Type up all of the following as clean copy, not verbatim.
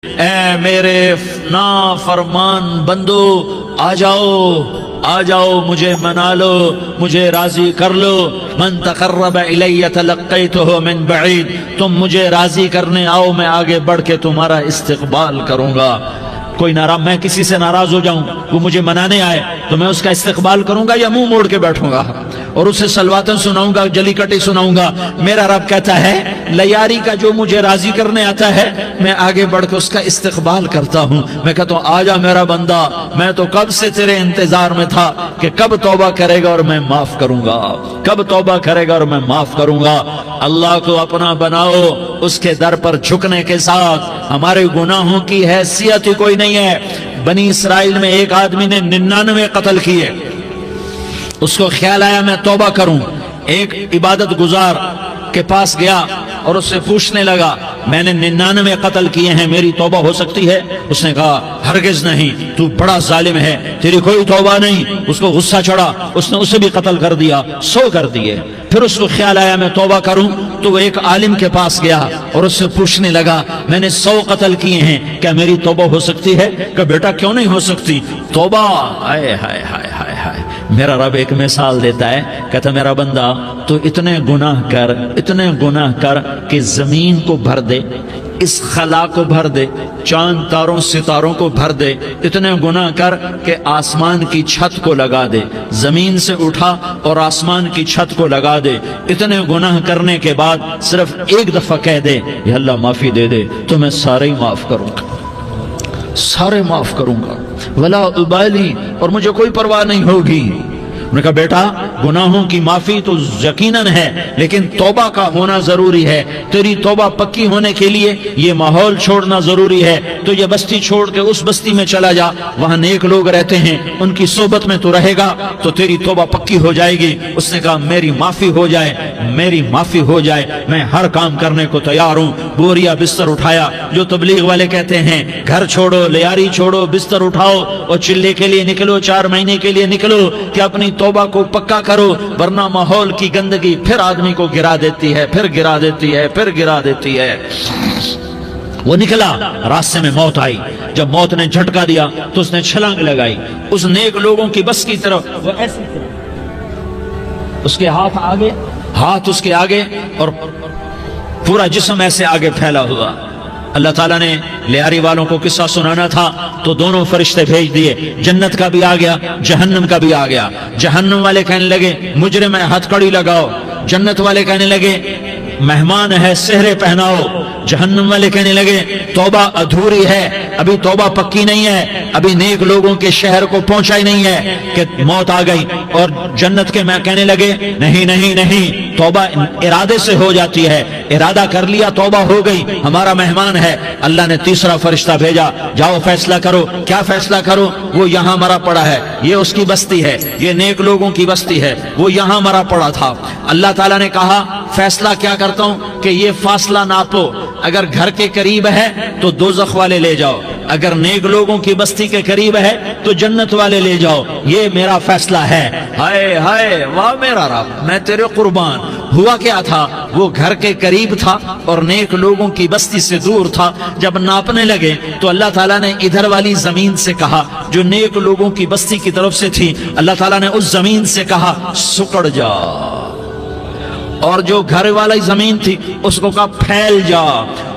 اے میرے نافرمان بندو، آ جاؤ مجھے منا لو، مجھے راضی کر لو۔ من تقرب الی تلقیتہ من بعید، تم مجھے راضی کرنے آؤ، میں آگے بڑھ کے تمہارا استقبال کروں گا۔ کوئی ناراض، میں کسی سے ناراض ہو جاؤں، وہ مجھے منانے آئے تو میں اس کا استقبال کروں گا یا منہ موڑ کے بیٹھوں گا اور اسے سلواتیں سناؤں گا، جلی کٹی سناؤں گا؟ میرا رب کہتا ہے لیاری کا جو مجھے راضی کرنے آتا ہے میں آگے بڑھ کے اس کا استقبال کرتا ہوں۔ میں کہتا ہوں آجا میرا بندہ، میں تو کب سے تیرے انتظار میں تھا کہ کب توبہ کرے گا اور میں معاف کروں گا، کب توبہ کرے گا اور میں معاف کروں گا۔ اللہ کو اپنا بناؤ، اس کے در پر جھکنے کے ساتھ ہمارے گناہوں کی حیثیت ہی کوئی نہیں ہے۔ بنی اسرائیل میں ایک آدمی نے 99 قتل کیے، اس کو خیال آیا میں توبہ کروں، ایک عبادت گزار کے پاس گیا اور اس سے پوچھنے لگا میں نے 99 قتل کیے ہیں، میری توبہ ہو سکتی ہے؟ اس نے کہا ہرگز نہیں، تو بڑا ظالم ہے، تیری کوئی توبہ نہیں۔ اس کو غصہ چڑھا، اس نے اسے بھی قتل کر دیا، 100 کر دیے۔ پھر اس کو خیال آیا میں توبہ کروں تو وہ ایک عالم کے پاس گیا اور اس سے پوچھنے لگا میں نے 100 قتل کیے ہیں، کیا میری توبہ ہو سکتی ہے؟ کہ بیٹا کیوں نہیں ہو سکتی توبہ؟ ہائے ہائے ہائے ہائے ہائے۔ میرا رب ایک مثال دیتا ہے، کہتا میرا بندہ تو اتنے گناہ کر کہ زمین کو بھر دے، اس خلا کو بھر دے، چاند تاروں ستاروں کو بھر دے، اتنے گناہ کر کہ آسمان کی چھت کو لگا دے، زمین سے اٹھا اور آسمان کی چھت کو لگا دے۔ اتنے گناہ کرنے کے بعد صرف ایک دفعہ کہہ دے یا اللہ معافی دے دے تو میں سارے ہی معاف کروں گا، سارے معاف کروں گا، ولا ابالی، اور مجھے کوئی پرواہ نہیں ہوگی۔ انہوں نے کہا بیٹا گناہوں کی معافی تو یقیناً ہے لیکن توبہ کا ہونا ضروری ہے، تیری توبہ پکی ہونے کے لیے یہ ماحول چھوڑنا ضروری ہے۔ تو یہ بستی چھوڑ کے اس بستی میں چلا جا، وہاں نیک لوگ رہتے ہیں، ان کی صحبت میں تو رہے گا تو تیری توبہ پکی ہو جائے گی۔ اس نے کہا میری معافی ہو جائے، میری معافی ہو جائے، میں ہر کام کرنے کو تیار ہوں۔ بوریا بستر اٹھایا، جو تبلیغ والے کہتے ہیں گھر چھوڑو، لیاری چھوڑو، بستر اٹھاؤ اور چلے کے لیے نکلو، 4 مہینے کے لیے نکلو کہ اپنی توبہ کو پکا کرو، ورنہ ماحول کی گندگی پھر آدمی کو گرا دیتی ہے، پھر گرا دیتی ہے، پھر گرا دیتی ہے۔ وہ نکلا، راستے میں موت آئی، جب موت نے جھٹکا دیا تو اس نے چھلانگ لگائی اس نیک لوگوں کی بس کی طرف، وہ ایسی طرف اس کے ہاتھ اس کے آگے اور پورا جسم ایسے آگے پھیلا ہوا۔ اللہ تعالیٰ نے لیاری والوں کو قصہ سنانا تھا تو دونوں فرشتے بھیج دیے، جنت کا بھی آ گیا، جہنم کا بھی آ گیا۔ جہنم والے کہنے لگے مجرم ہے ہتھ کڑی لگاؤ، جنت والے کہنے لگے مہمان ہے سہرے پہناؤ۔ جہنم والے کہنے لگے توبہ ادھوری ہے، ابھی توبہ پکی نہیں ہے، ابھی نیک لوگوں کے شہر کو پہنچا ہی نہیں ہے کہ موت آ گئی۔ اور جنت کے میں کہنے لگے نہیں نہیں نہیں، توبہ ارادے سے ہو جاتی ہے، ارادہ کر لیا توبہ ہو گئی، ہمارا مہمان ہے۔ اللہ نے تیسرا فرشتہ بھیجا، جاؤ فیصلہ کرو۔ کیا فیصلہ کرو؟ وہ یہاں مرا پڑا ہے، یہ اس کی بستی ہے، یہ نیک لوگوں کی بستی ہے، وہ یہاں مرا پڑا تھا۔ اللہ تعالیٰ نے کہا فیصلہ کیا کرتا ہوں کہ یہ فاصلہ ناپو، اگر گھر کے قریب ہے تو دوزخ والے لے جاؤ، اگر نیک لوگوں کی بستی کے قریب ہے تو جنت والے لے جاؤ، یہ میرا فیصلہ ہے۔ ہائے ہائے واہ میرا رب، میں تیرے قربان۔ ہوا کیا تھا؟ وہ گھر کے قریب تھا اور نیک لوگوں کی بستی سے دور تھا۔ جب ناپنے لگے تو اللہ تعالیٰ نے ادھر والی زمین سے کہا جو نیک لوگوں کی بستی کی طرف سے تھی، اللہ تعالیٰ نے اس زمین سے کہا سکڑ جا، اور جو گھر والی زمین تھی اس کو کہا پھیل جا۔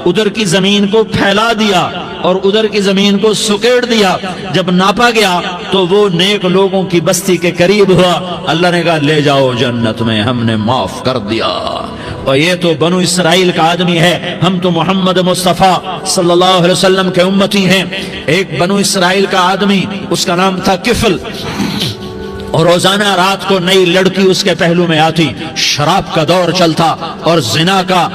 ادھر کی زمین کو پھیلا دیا اور ادھر کی زمین کو سکیڑ دیا۔ جب ناپا گیا تو وہ نیک لوگوں کی بستی کے قریب ہوا۔ اللہ نے کہا لے جاؤ جنت میں، ہم نے معاف کر دیا۔ اور یہ تو بنو اسرائیل کا آدمی ہے، ہم تو محمد مصطفیٰ صلی اللہ علیہ وسلم کے امتی ہیں۔ ایک بنو اسرائیل کا آدمی، اس کا نام تھا کفل، اور روزانہ رات کو نئی لڑکی اس کے پہلو میں آتی، شراب کا دور چلتا اور زنا کا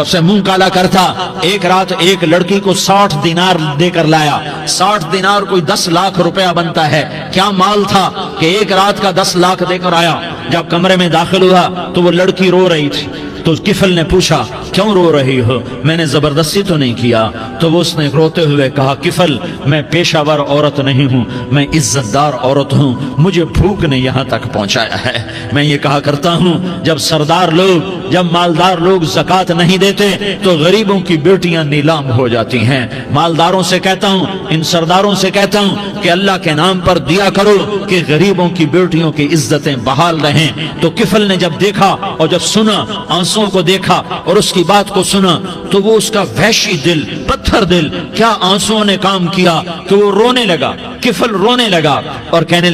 سے منہ کالا کرتا۔ ایک رات ایک لڑکی کو 60 دینار دے کر لایا۔ 60 دینار کوئی 10 لاکھ روپیہ بنتا ہے۔ کیا مال تھا کہ ایک رات کا 10 لاکھ دے کر آیا۔ جب کمرے میں داخل ہوا تو وہ لڑکی رو رہی تھی، تو کفل نے پوچھا کیوں رو رہی ہو؟ میں نے زبردستی تو نہیں کیا۔ تو وہ اس نے روتے ہوئے کہا کفل میں پیشہ ور عورت نہیں ہوں، میں عزت دار عورت ہوں، مجھے بھوک نے یہاں تک پہنچایا ہے۔ میں یہ کہا کرتا ہوں جب سردار لوگ، جب مالدار لوگ زکوٰۃ نہیں دیتے تو غریبوں کی بیٹیاں نیلام ہو جاتی ہیں۔ مالداروں سے کہتا ہوں، ان سرداروں سے کہتا ہوں کہ اللہ کے نام پر دیا کرو کہ غریبوں کی بیٹیوں کی عزتیں بحال رہیں۔ تو کفل نے جب دیکھا اور جب سنا، آنسوں کو دیکھا اور اس کی بات کو سنا، تو وہ اس کا وحشی دل، پتھر دل، کیا آنسوں نے کام کیا کہ وہ رونے لگا۔ کفل رونے لگا اور کہنے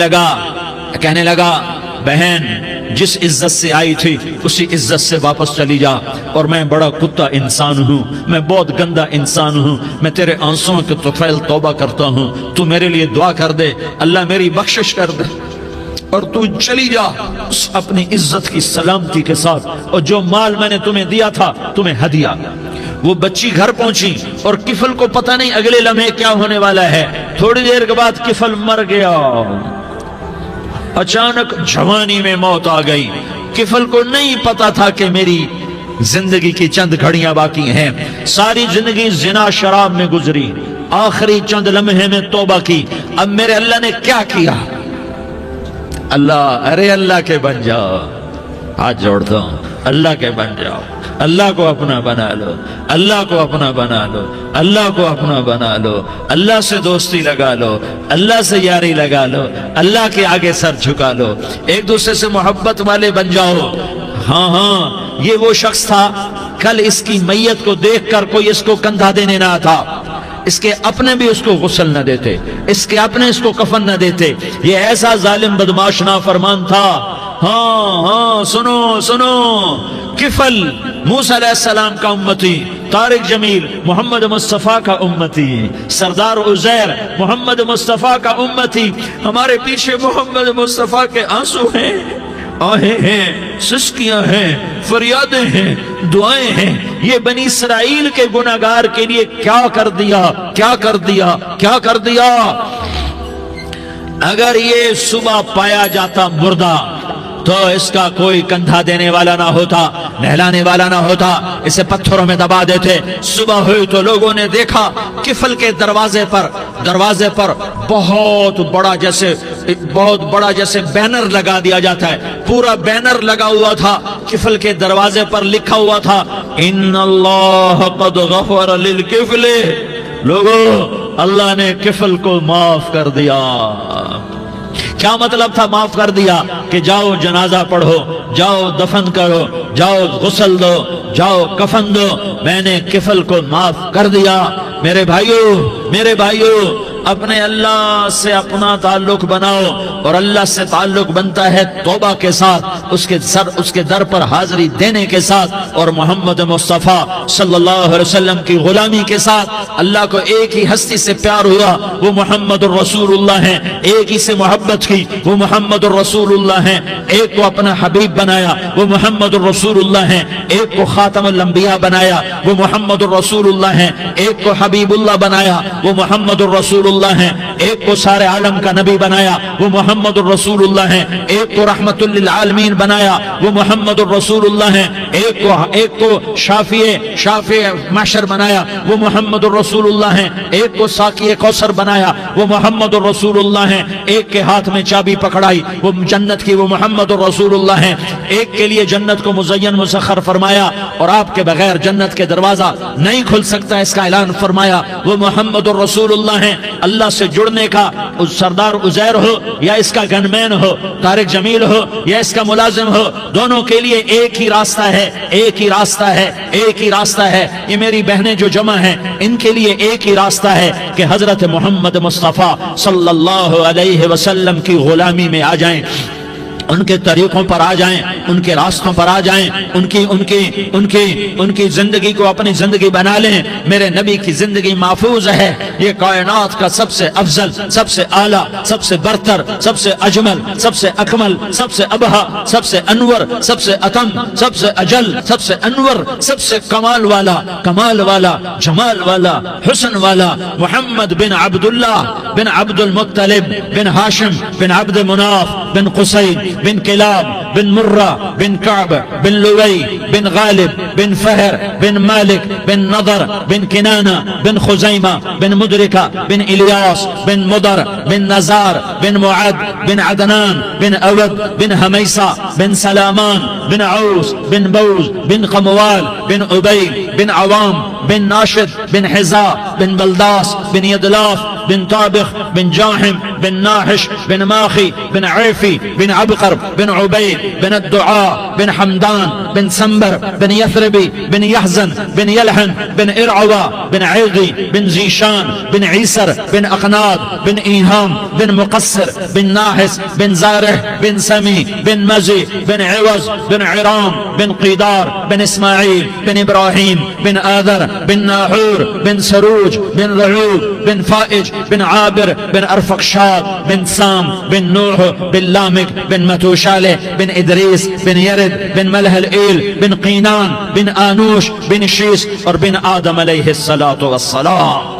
لگا بہن جس عزت سے آئی تھی اسی عزت سے واپس چلی جا، اور میں بڑا کتا انسان ہوں، میں بہت گندا انسان ہوں، میں تیرے آنسوں کے طفیل توبہ کرتا ہوں، تو میرے لیے دعا کر دے، اللہ میری بخشش کر دے، اور تو چلی جا اپنی عزت کی سلامتی کے ساتھ، اور جو مال میں نے تمہیں دیا تھا تمہیں ہدیہ۔ وہ بچی گھر پہنچی اور کفل کو پتہ نہیں اگلے لمحے کیا ہونے والا ہے۔ تھوڑی دیر کے بعد کفل مر گیا، اچانک جوانی میں موت آ گئی۔ کفل کو نہیں پتا تھا کہ میری زندگی کی چند گھڑیاں باقی ہیں، ساری زندگی زنا شراب میں گزری، آخری چند لمحے میں توبہ کی۔ اب میرے اللہ نے کیا کیا؟ اللہ کے بن جاؤ، ہاتھ جوڑتا ہوں، اللہ کے بن جاؤ، اللہ کو اپنا بنا لو، اللہ کو اپنا بنا لو، اللہ کو اپنا بنا لو، اللہ سے دوستی لگا لو، اللہ سے یاری لگا لو، اللہ کے آگے سر جھکا لو، ایک دوسرے سے محبت والے بن جاؤ۔ ہاں یہ وہ شخص تھا، کل اس کی میت کو دیکھ کر کوئی اس کو کندھا دینے نہ تھا، اس کے اپنے بھی اس کو غسل نہ دیتے، اس کے اپنے اس کو کفن نہ دیتے، یہ ایسا ظالم بدماش نافرمان تھا۔ ہاں سنو، کفل موسیٰ علیہ السلام کا امتی، طارق جمیل محمد مصطفیٰ کا امتی، سردار عزیر محمد مصطفیٰ کا امتی، ہمارے پیچھے محمد مصطفیٰ کے آنسو ہیں، آہیں ہیں، سسکیاں ہیں، فریادیں ہیں، دعائیں ہیں۔ یہ بنی اسرائیل کے گناہگار کے لیے کیا کر دیا۔ اگر یہ صبح پایا جاتا مردہ تو اس کا کوئی کندھا دینے والا نہ ہوتا، نہلانے والا نہ ہوتا، اسے پتھروں میں دبا دیتے۔ صبح ہوئی تو لوگوں نے دیکھا کفل کے دروازے پر بہت بڑا جیسے بینر لگا دیا جاتا ہے، پورا بینر لگا ہوا تھا، کفل کے دروازے پر لکھا ہوا تھا ان اللہ قد غفر للکفل، لوگو اللہ نے کفل کو معاف کر دیا۔ کیا مطلب تھا معاف کر دیا؟ کہ جاؤ جنازہ پڑھو، جاؤ دفن کرو، جاؤ غسل دو، جاؤ کفن دو، میں نے کفل کو معاف کر دیا۔ میرے بھائیو اپنے اللہ سے اپنا تعلق بناؤ، اور اللہ سے تعلق بنتا ہے توبہ کے ساتھ، اس کے در پر حاضری دینے کے ساتھ، اور محمد مصطفیٰ صلی اللہ علیہ وسلم کی غلامی کے ساتھ۔ اللہ کو ایک ہی ہستی سے پیار ہوا، وہ محمد الرسول اللہ ہیں، ایک ہی سے محبت کی، وہ محمد الرسول اللہ ہیں، ایک کو اپنا حبیب بنایا، وہ محمد الرسول اللہ ہیں، ایک کو خاتم الانبیاء بنایا، وہ محمد الرسول اللہ ہیں، ایک کو حبیب اللہ بنایا، وہ محمد الرسول اللہ ہیں، ایک کو سارے عالم کا نبی بنایا، وہ محمد الرسول اللہ ہیں، ایک کو رحمت للعالمین بنایا، وہ محمد الرسول اللہ ہیں، ایک کو شافع محشر بنایا، وہ محمد الرسول اللہ ہیں، ایک کو ساقی کوثر بنایا، وہ محمد الرسول اللہ ہیں، ایک کے ہاتھ میں چابی پکڑائی وہ جنت کی، وہ محمد الرسول اللہ ہیں، ایک کے لیے جنت کو مزین مسخر فرمایا اور آپ کے بغیر جنت کے دروازہ نہیں کھل سکتا اس کا اعلان فرمایا، وہ محمد الرسول اللہ ہیں۔ اللہ سے جڑنے کا سردار عزیر ہو یا اس کا گنمین ہو، طارق جمیل ہو یا اس کا ملازم ہو، دونوں کے لیے ایک ہی راستہ ہے۔ یہ میری بہنیں جو جمع ہیں ان کے لیے ایک ہی راستہ ہے کہ حضرت محمد مصطفیٰ صلی اللہ علیہ وسلم کی غلامی میں آ جائیں، ان کے طریقوں پر آ جائیں، ان کے راستوں پر آ جائیں، ان کی زندگی کو اپنی زندگی بنا لیں۔ میرے نبی کی زندگی محفوظ ہے، یہ کائنات کا سب سے افضل، سب سے اعلیٰ، سب سے برتر، سب سے اجمل، سب سے اکمل، سب سے ابہا، سب سے انور، سب سے اتم، سب سے اجل، سب سے انور، سب سے کمال والا، جمال والا، حسن والا، محمد بن عبداللہ بن عبد المطلب بن ہاشم بن عبد مناف بن قصی بن کلاب بن مرہ بن کعب بن لوی بن غالب بن فہر بن مالک بن نضر بن کنانہ بن خزیمہ بن مدرکہ بن الیاس بن مدر بن نزار بن معد بن عدنان بن اود بن حمیسہ بن سلامان بن عوس بن بوز بن قموال بن عبید بن عوام بن ناشد بن حزا بن بلداس بن یدلاف بن طابخ بن جاحم بن ناحش بن ماخی بن عیفی بن عبقر بن عبید بن الدعاء بن حمدان بن سنبر بن یثربی بن یحزن بن یلحن بن ارعوا بن عیغی بن زیشان بن عیسر بن اقناد بن ایہام بن مقصر بن ناحس بن زارح بن سمی بن مزی بن عوض بن عرام بن قیدار بن اسماعیل بن ابراہیم بن آذر بن ناحور بن سروج بن رعوب بن فائج بن عابر بن ارفقشاد بن سام بن نوح بن لامک بن متوشالہ بن ادریس بن یرد بن ملح الایل بن قینان بن آنوش بن شیس اور بن آدم علیہ السلام۔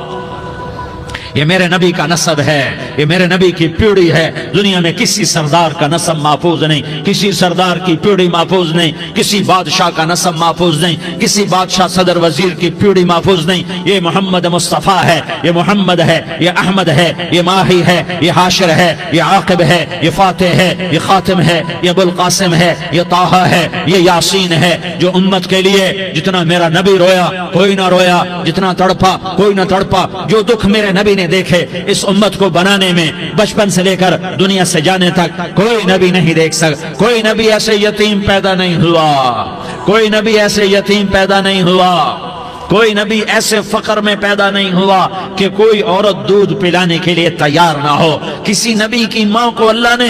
یہ میرے نبی کا نسب ہے، یہ میرے نبی کی پیڑھی ہے۔ دنیا میں کسی سردار کا نسب محفوظ نہیں، کسی سردار کی پیڑھی محفوظ نہیں، کسی بادشاہ کا نسب محفوظ نہیں، کسی بادشاہ صدر وزیر کی پیڑھی محفوظ نہیں۔ یہ محمد مصطفیٰ ہے، یہ محمد ہے، یہ احمد ہے، یہ ماہی ہے، یہ حاشر ہے، یہ عاقب ہے، یہ فاتح ہے، یہ خاتم ہے، یہ ابو القاسم ہے، یہ طٰہٰ ہے، یہ یاسین ہے۔ جو امت کے لیے جتنا میرا نبی رویا کوئی نہ رویا، جتنا تڑپا کوئی نہ تڑپا، جو دکھ میرے نبی نے دیکھے اس امت کو بنانے میں، بچپن سے لے کر دنیا سے جانے تک کوئی نبی نہیں دیکھ سکتا۔ کوئی نبی ایسے یتیم پیدا نہیں ہوا، کوئی نبی ایسے یتیم پیدا نہیں ہوا، کوئی نبی ایسے فقر میں پیدا نہیں ہوا کہ کوئی عورت دودھ پلانے کے لیے تیار نہ ہو۔ کسی نبی کی ماں کو اللہ نے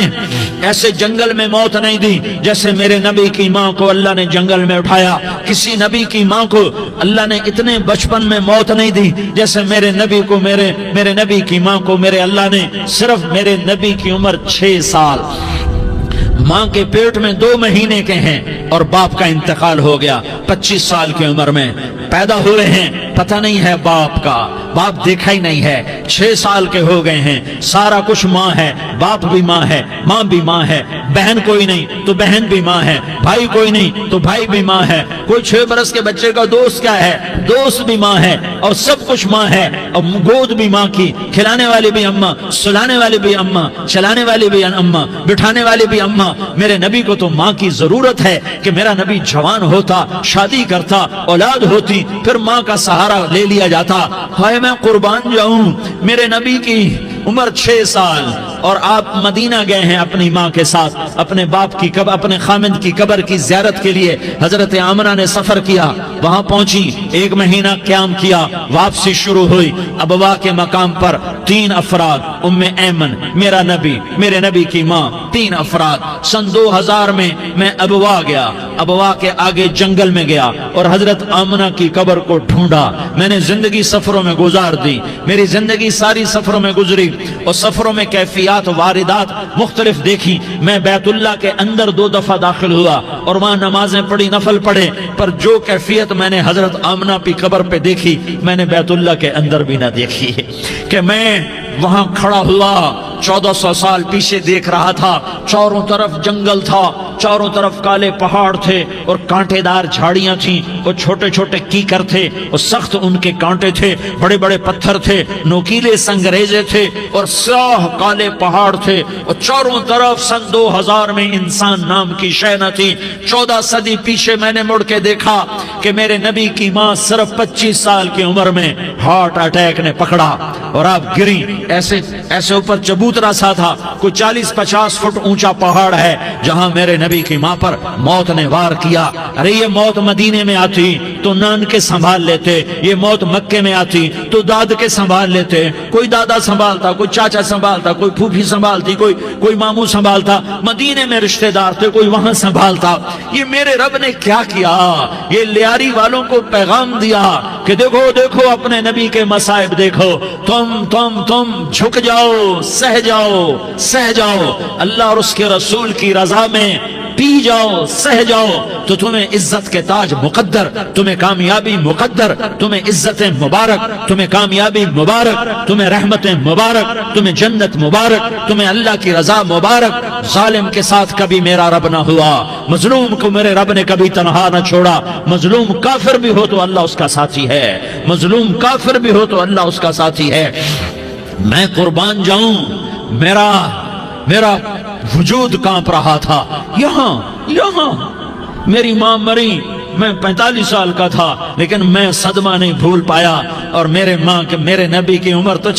ایسے جنگل میں موت نہیں دی جیسے میرے نبی کی ماں کو اللہ نے جنگل میں اٹھایا۔ کسی نبی کی ماں کو اللہ نے اتنے بچپن میں موت نہیں دی جیسے میرے نبی کو میرے نبی کی ماں کو میرے اللہ نے صرف میرے نبی کی عمر 6 سال، ماں کے پیٹ میں 2 مہینے کے ہیں اور باپ کا انتقال ہو گیا 25 سال کی عمر میں پیدا ہوئے ہیں، پتہ نہیں ہے باپ کا، باپ دیکھا ہی نہیں ہے، 6 سال کے ہو گئے ہیں، سارا کچھ ماں ہے، باپ بھی ماں ہے، ماں بھی ماں ہے، بہن کوئی نہیں تو بہن بھی ماں ہے، بھائی کوئی نہیں تو بھائی بھی ماں ہے، کوئی 6 برس کے بچے کا دوست کیا ہے، دوست بھی ماں ہے، اور سب کچھ ماں ہے، اور گود بھی ماں کی، کھلانے والی بھی اماں، سلانے والی بھی اماں، چلانے والی بھی اماں، بٹھانے والی بھی اماں۔ میرے نبی کو تو ماں کی ضرورت ہے کہ میرا نبی جوان ہوتا، شادی کرتا، اولاد ہوتی، پھر ماں کا سہارا لے لیا جاتا۔ ہائے میں قربان جاؤں، میرے نبی کی عمر 6 سال اور آپ مدینہ گئے ہیں اپنی ماں کے ساتھ، اپنے باپ کی اپنے خامند کی قبر کی زیارت کے لیے حضرت آمنہ نے سفر کیا، وہاں پہنچی، 1 مہینہ قیام کیا، واپسی شروع ہوئی۔ ابوا کے مقام پر 3 افراد، ام ایمن، میرا نبی، میرے نبی کی ماں، 3 افراد۔ سن 2000 میں ابوا گیا، ابوا کے آگے جنگل میں گیا اور حضرت آمنہ کی قبر کو ڈھونڈا۔ میں نے زندگی سفروں میں گزار دی، میری زندگی ساری سفروں میں گزری اور سفروں میں کیفیات واردات مختلف دیکھی۔ میں بیت اللہ کے اندر 2 دفعہ داخل ہوا اور وہاں نمازیں پڑھی، نفل پڑھے، پر جو کیفیت میں نے حضرت آمنہ کی قبر پہ دیکھی میں نے بیت اللہ کے اندر بھی نہ دیکھی کہ میں وہاں کھڑا ہوا 1400 سال پیچھے دیکھ رہا تھا، چاروں طرف جنگل تھا، چاروں طرف کالے پہاڑ تھے اور کانٹے دار جھاڑیاں تھیں اور چھوٹے چھوٹے کیکر تھے اور سخت ان کے کانٹے تھے، بڑے بڑے پتھر تھے، نوکیلے سنگریزے تھے اور سیاہ کالے پہاڑ تھے اور چاروں طرف سن 2000 میں انسان نام کی شے نہ تھی۔ 14 صدی پیچھے میں نے مڑ کے دیکھا کہ میرے نبی کی ماں صرف 25 سال کی عمر میں ہارٹ اٹیک نے پکڑا اور آپ گری، ایسے اوپر چبوترا سا تھا، کوئی 40-50 فٹ اونچا پہاڑ ہے جہاں میرے نبی کی ماں پر موت نے وار کیا۔ ارے یہ موت مدینے میں آتی تو نان کے سنبھال لیتے، یہ موت مکے میں آتی تو داد کے سنبھال لیتے، کوئی دادا سنبھالتا، کوئی چاچا سنبھالتا، کوئی پھوپھی سنبھالتی، کوئی ماموں سنبھالتا، مدینے میں رشتہ دار تھے کوئی وہاں سنبھالتا۔ یہ میرے رب نے کیا کیا؟ یہ لیاری والوں کو پیغام دیا کہ دیکھو دیکھو اپنے نبی کے مصائب دیکھو، تم جھک جاؤ، سہ جاؤ، اللہ اور اس کے رسول کی رضا میں پی جاؤ سہ جاؤ تو تمہیں عزت کے تاج مقدر، تمہیں کامیابی مقدر، تمہیں عزت مبارک، تمہیں کامیابی مبارک، تمہیں رحمت مبارک، تمہیں جنت مبارک، تمہیں اللہ کی رضا مبارک۔ ظالم کے ساتھ کبھی میرا رب نہ ہوا، مظلوم کو میرے رب نے کبھی تنہا نہ چھوڑا۔ مظلوم کافر بھی ہو تو اللہ اس کا ساتھی ہے، مظلوم کافر بھی ہو تو اللہ اس کا ساتھی ہے۔ میں قربان جاؤں، میرا وجود کانپ رہا تھا۔ یہاں میری ماں مری، میں 45 سال کا تھا، لیکن میں صدمہ نہیں بھول پایا۔ اور میرے نبی کی عمر تو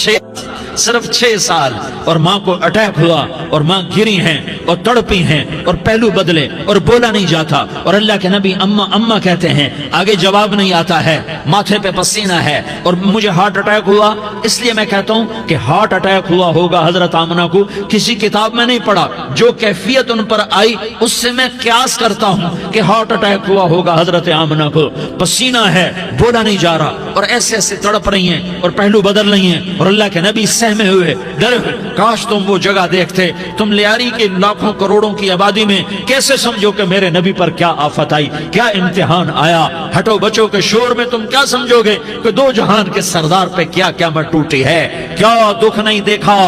صرف 6 سال، اور ماں کو اٹیک ہوا اور ماں گری ہیں اور تڑپی ہیں اور پہلو بدلے اور بولا نہیں جاتا، اور اللہ کے نبی اماں اماں کہتے ہیں، آگے جواب نہیں آتا ہے، ماتھے پہ پسینہ ہے، اور مجھے ہارٹ اٹیک ہوا۔ اس لیے میں کہتا ہوں کہ ہارٹ اٹیک ہوا ہوگا حضرت آمنہ کو، کسی کتاب میں نہیں پڑھا، جو کیفیت ان پر آئی اس سے میں قیاس کرتا ہوں کہ ہارٹ اٹیک ہوا ہوگا حضرت آمنہ کو۔ پسینہ ہے، بولا نہیں جا رہا، اور ایسے ایسے تڑپ رہی ہیں اور پہلو بدل رہی ہیں، اور اللہ کے نبی سہمے ہوئے ڈرے ہوئے۔ کاش تم وہ جگہ دیکھتے، تم لیاری کے لاکھوں کروڑوں کی آبادی میں کیسے سمجھو کہ میرے نبی پر کیا آفت آئی، کیا امتحان آیا۔ ہٹو بچوں کے شور میں تم کیا سمجھو گے کہ دو جہان کے سردار پہ کیا قیامت ٹوٹی ہے۔ کیا دکھ نہیں دیکھا،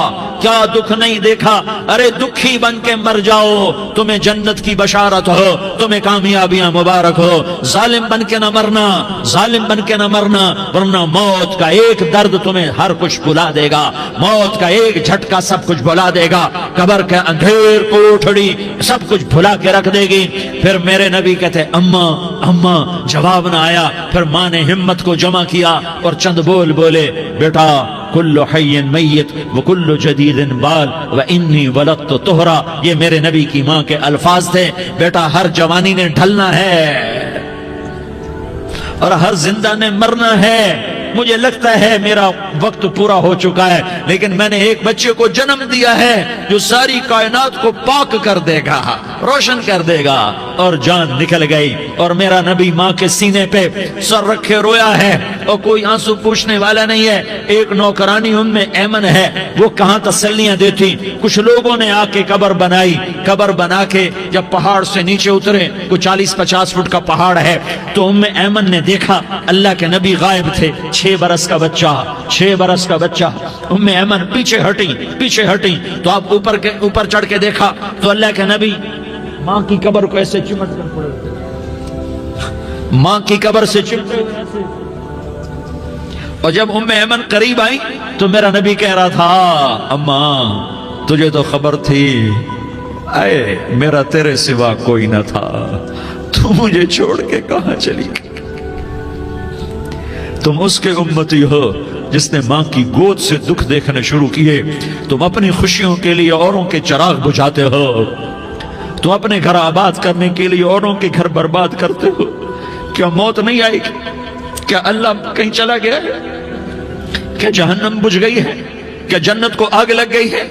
کیا دکھ نہیں دیکھا۔ ارے دکھی بن کے مر جاؤ، تمہیں جنت کی بشارت ہو، تمہیں کامیابیاں مبارک ہو۔ ظالم بن کے نہ مرنا، ظالم بن کے نہ مرنا، ورنہ موت کا ایک درد تمہیں ہر کچھ بھلا دے گا، موت کا ایک جھٹکا سب کچھ بھلا دے گا، قبر کے اندھیر کوٹھڑی سب کچھ بھلا کے رکھ دے گی۔ پھر میرے نبی کہتے اماں اماں، جواب نہ آیا۔ پھر ماں نے ہمت کو جمع کیا اور چند بول بولے، بیٹا کل حی میت وکل جدید بال وانی ولدت طہرا۔ یہ میرے نبی کی ماں کے الفاظ تھے۔ بیٹا ہر جوانی نے ڈھلنا ہے اور ہر زندہ نے مرنا ہے۔ مجھے لگتا ہے میرا وقت پورا ہو چکا ہے، لیکن میں نے ایک بچے کو جنم دیا ہے جو ساری کائنات کو پاک کر دے گا، روشن کر دے گا۔ اور جان نکل گئی، اور میرا نبی ماں کے سینے پہ سر رکھے رویا ہے، اور کوئی آنسو پوچھنے والا نہیں ہے۔ ایک نوکرانی ام ایمن ہے، وہ کہاں تسلیاں دیتی۔ کچھ لوگوں نے آ کے قبر بنائی، قبر بنا کے جب پہاڑ سے نیچے اترے، کوئی 40-50 فٹ کا پہاڑ ہے، تو ام ایمن نے دیکھا اللہ کے نبی غائب تھے، 6 برس کا بچہ، 6 برس کا بچہ۔ ام ایمن پیچھے ہٹی تو آپ اوپر چڑھ کے دیکھا تو اللہ کے نبی ماں کی قبر کو ایسے چمٹ کر پڑے، ماں کی قبر سے چمٹے ہوئے ایسے۔ اور جب ام ایمن قریب آئی تو میرا نبی کہہ رہا تھا، اماں تجھے تو خبر تھی، اے میرا تیرے سوا کوئی نہ تھا، تو مجھے چھوڑ کے کہاں چلی گئی۔ تم اس کے امتی ہو جس نے ماں کی گود سے دکھ دیکھنے شروع کیے۔ تم اپنی خوشیوں کے لیے اوروں کے چراغ بجھاتے ہو، تم اپنے گھر آباد کرنے کے لیے اوروں کے گھر برباد کرتے ہو۔ کیا موت نہیں آئے گی؟ کیا اللہ کہیں چلا گیا ہے؟ کیا جہنم بجھ گئی ہے؟ کیا جنت کو آگ لگ گئی ہے؟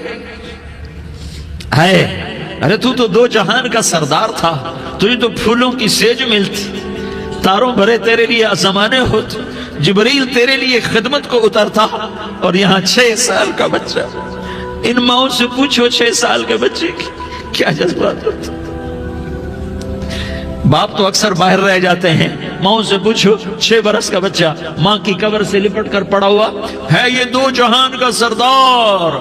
ارے تو دو جہان کا سردار تھا، تجھے تو پھولوں کی سیج ملتی، تاروں بھرے تیرے لیے زمانے ہوتے، جبریل تیرے لیے خدمت کو اترتا، اور یہاں 6 سال کا بچہ۔ ان ماؤں سے پوچھو 6 سال کے بچے کی کیا جذبات ہوتے۔ باپ تو اکثر باہر رہ جاتے ہیں، ماؤں سے پوچھو 6 برس کا بچہ ماں کی قبر سے لپٹ کر پڑا ہوا ہے۔ یہ دو جہان کا سردار،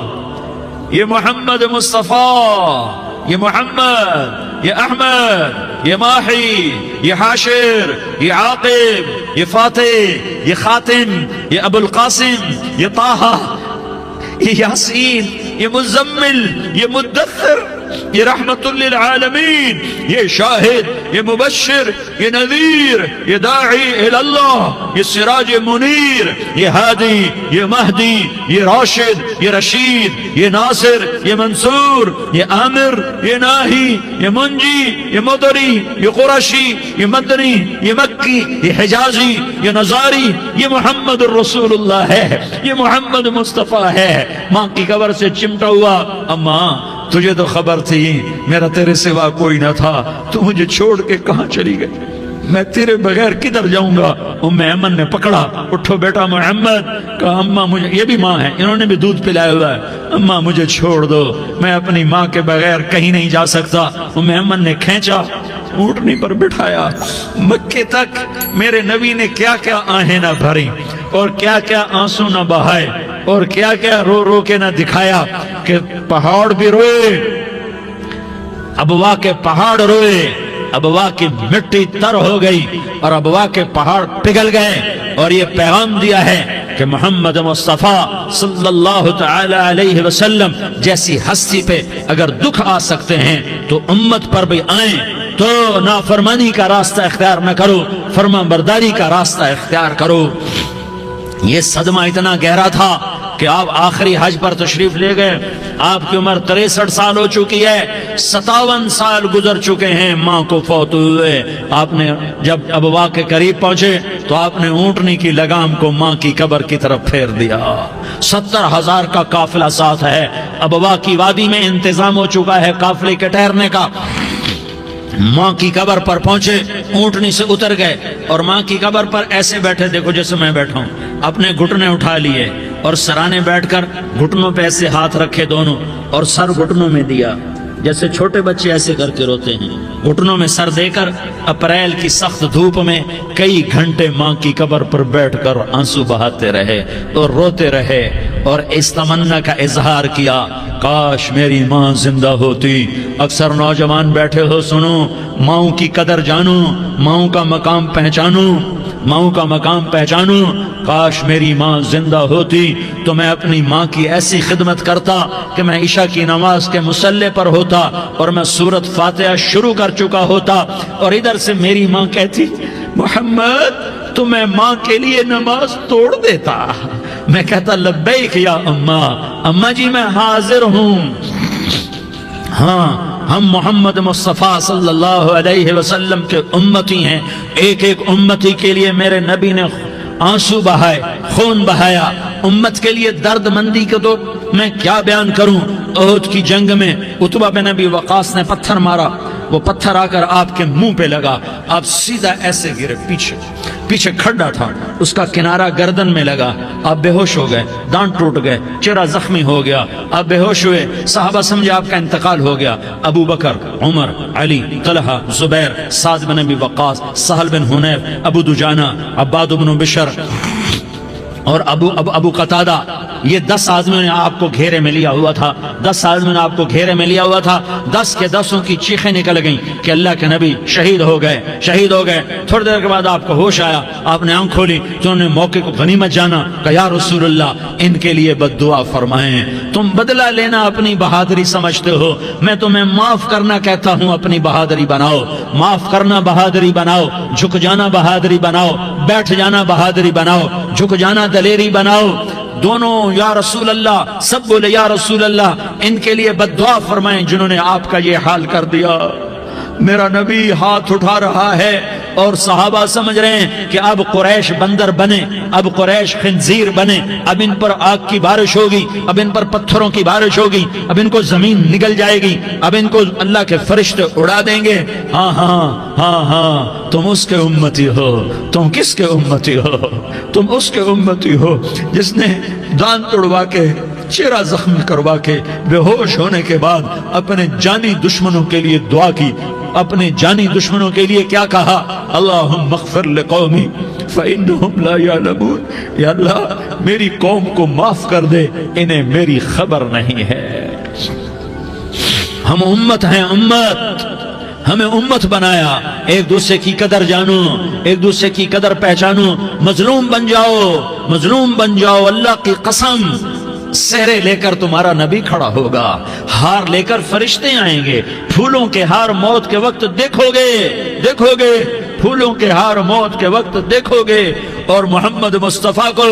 یہ محمد مصطفیٰ، یہ محمد، یہ احمد، یہ ماہی، یہ حاشر، یہ عاقب، یہ فاتح، یہ خاتم، یہ ابو القاسم، یہ طہ، یہ یاسین، یہ مزمل، یہ مدثر، یہ رحمت للعالمین، یہ شاہد، یہ مبشر، یہ نذیر، یہ داعی الاللہ، یہ سراج منیر، یہ ہادی، یہ مہدی، یہ راشد، یہ رشید، یہ ناصر، یہ منصور، یہ عامر، یہ ناہی، یہ منجی، یہ مدری، یہ قرشی، یہ مدنی، یہ مکی، یہ حجازی، یہ نظاری، یہ محمد الرسول اللہ ہے، یہ محمد مصطفیٰ ہے۔ ماں کی قبر سے چمٹا ہوا، اماں تجھے تو خبر تھی میرا تیرے سوا کوئی نہ تھا، تو مجھے چھوڑ کے کہاں چلی گئی۔ میں تیرے بغیر کدھر جاؤں گا؟ ام ایمن نے پکڑا، اٹھو بیٹا محمد، کہا اماں مجھے، یہ بھی ماں ہے، انہوں نے بھی دودھ پلایا ہوا ہے، اماں مجھے چھوڑ دو، میں اپنی ماں کے بغیر کہیں نہیں جا سکتا۔ ام ایمن نے کھینچا، اونٹنی پر بٹھایا، مکے تک میرے نبی نے کیا کیا آہیں نہ بھری اور کیا کیا آنسو نہ بہائے اور کیا کیا رو رو کے نہ دکھایا کہ پہاڑ بھی روئے، ابوا کے پہاڑ روئے، ابوا کی مٹی تر ہو گئی اور ابوا کے پہاڑ پگھل گئے، اور یہ پیغام دیا ہے کہ محمد مصطفیٰ صلی اللہ تعالی علیہ وسلم جیسی ہستی پہ اگر دکھ آ سکتے ہیں تو امت پر بھی آئیں، تو نافرمانی کا راستہ اختیار نہ کرو، فرما برداری کا راستہ اختیار کرو۔ یہ صدمہ اتنا گہرا تھا کہ آپ آخری حج پر تشریف لے گئے، آپ کی عمر 63 سال ہو چکی ہے، 57 سال گزر چکے ہیں ماں کو فوت ہوئے۔ آپ نے جب ابوا کے قریب پہنچے تو آپ نے اونٹنی کی لگام کو ماں کی قبر کی طرف پھیر دیا۔ 70,000 کا قافلہ ساتھ ہے، ابوا کی وادی میں انتظام ہو چکا ہے قافلے کے ٹھہرنے کا۔ ماں کی قبر پر پہنچے، اونٹنی سے اتر گئے اور ماں کی قبر پر ایسے بیٹھے، دیکھو جیسے میں بیٹھا ہوں، اپنے گھٹنے اٹھا لیے اور سرانے بیٹھ کر گھٹنوں پہ ایسے ہاتھ رکھے دونوں اور سر گھٹنوں میں دیا، جیسے چھوٹے بچے ایسے کر کے روتے ہیں، گھٹنوں میں سر دے کر اپریل کی سخت دھوپ میں کئی گھنٹے ماں کی قبر پر بیٹھ کر آنسو بہاتے رہے اور روتے رہے اور اس تمنا کا اظہار کیا، کاش میری ماں زندہ ہوتی۔ اکثر نوجوان بیٹھے ہو، سنو، ماؤں کی قدر جانو، ماؤں کا مقام پہچانو، ماؤں کا مقام پہچانو۔ کاش میری ماں زندہ ہوتی تو میں اپنی ماں کی ایسی خدمت کرتا کہ میں عشاء کی نماز کے مصلی پر ہوتا اور میں سورۃ فاتحہ شروع کر چکا ہوتا، اور ادھر سے میری ماں کہتی محمد تو میں ماں کے لیے نماز توڑ دیتا، میں کہتا لبیک یا اماں، اماں جی میں حاضر ہوں۔ ہاں، ہم محمد مصطفیٰ صلی اللہ علیہ وسلم کے امتی ہیں، ایک ایک امتی کے لیے میرے نبی نے آنسو بہائے، خون بہایا، امت کے لیے درد مندی کو تو میں کیا بیان کروں۔ احد کی جنگ میں عتبہ بن ابی وقاص نے پتھر مارا، وہ پتھر آ کر آپ کے منہ پہ لگا، آپ سیدھا ایسے گرے، پیچھے کھڈا تھا، اس کا کنارہ گردن میں لگا، آپ بے ہوش ہو گئے، دانت ٹوٹ گئے، چہرہ زخمی ہو گیا، آپ بے ہوش ہوئے، صحابہ سمجھے آپ کا انتقال ہو گیا۔ ابو بکر، عمر، علی، طلحہ، زبیر، سعد بن ابی وقاص، سہل بن حنیف، ابو دجانہ، عباد بن بشر اور ابو قتادہ، یہ 10 آدمیوں نے آپ کو گھیرے میں لیا ہوا تھا، 10 آدمیوں نے آپ کو گھیرے میں لیا ہوا تھا، 10 کے 10 کی چیخیں نکل گئیں کہ اللہ کے نبی شہید ہو گئے، شہید ہو گئے۔ تھوڑی دیر کے بعد آپ کو ہوش آیا، آپ نے آنکھ کھولی تو انہوں نے موقع کو غنیمت جانا کہ یا رسول اللہ ان کے لیے بد دعا فرمائیں، تم بدلہ لینا اپنی بہادری سمجھتے ہو، میں تمہیں معاف کرنا کہتا ہوں، اپنی بہادری بناؤ، معاف کرنا بہادری بناؤ، جھک جانا بہادری بناؤ، بیٹھ جانا بہادری بناؤ، جھک جانا دلیری بناؤ۔ دونوں یا رسول اللہ، سب بولے یا رسول اللہ، ان کے لیے بد دعا فرمائیں جنہوں نے آپ کا یہ حال کر دیا۔ میرا نبی ہاتھ اٹھا رہا ہے اور صحابہ سمجھ رہے ہیں کہ اب قریش بندر بنے، اب قریش خنزیر بنے، اب ان پر آگ کی بارش ہوگی، اب ان پر پتھروں کی بارش ہوگی، اب ان کو زمین نگل جائے گی، اب ان کو اللہ کے فرشتے اڑا دیں گے۔ ہاں ہاں ہاں ہاں، تم اس کے امتی ہو، تم کس کے امتی ہو؟ تم اس کے امتی ہو جس نے دانت توڑوا کے، چہرہ زخمی کروا کے، بے ہوش ہونے کے بعد اپنے جانی دشمنوں کے لیے دعا کی، اپنے جانی دشمنوں کے لیے کیا کہا؟ اللہم اغفر لقومی فإنہم لا یعلمون، یا اللہ میری قوم کو معاف کر دے، انہیں میری خبر نہیں ہے۔ ہم امت ہیں، امت، ہمیں امت بنایا، ایک دوسرے کی قدر جانو، ایک دوسرے کی قدر پہچانو، مظلوم بن جاؤ، مظلوم بن جاؤ، اللہ کی قسم سہرے لے کر تمہارا نبی کھڑا ہوگا، ہار لے کر فرشتے آئیں گے، پھولوں کے ہار موت کے وقت دیکھو گے، دیکھو گے، پھولوں کے ہار موت کے وقت دیکھو گے، اور محمد مصطفیٰ کو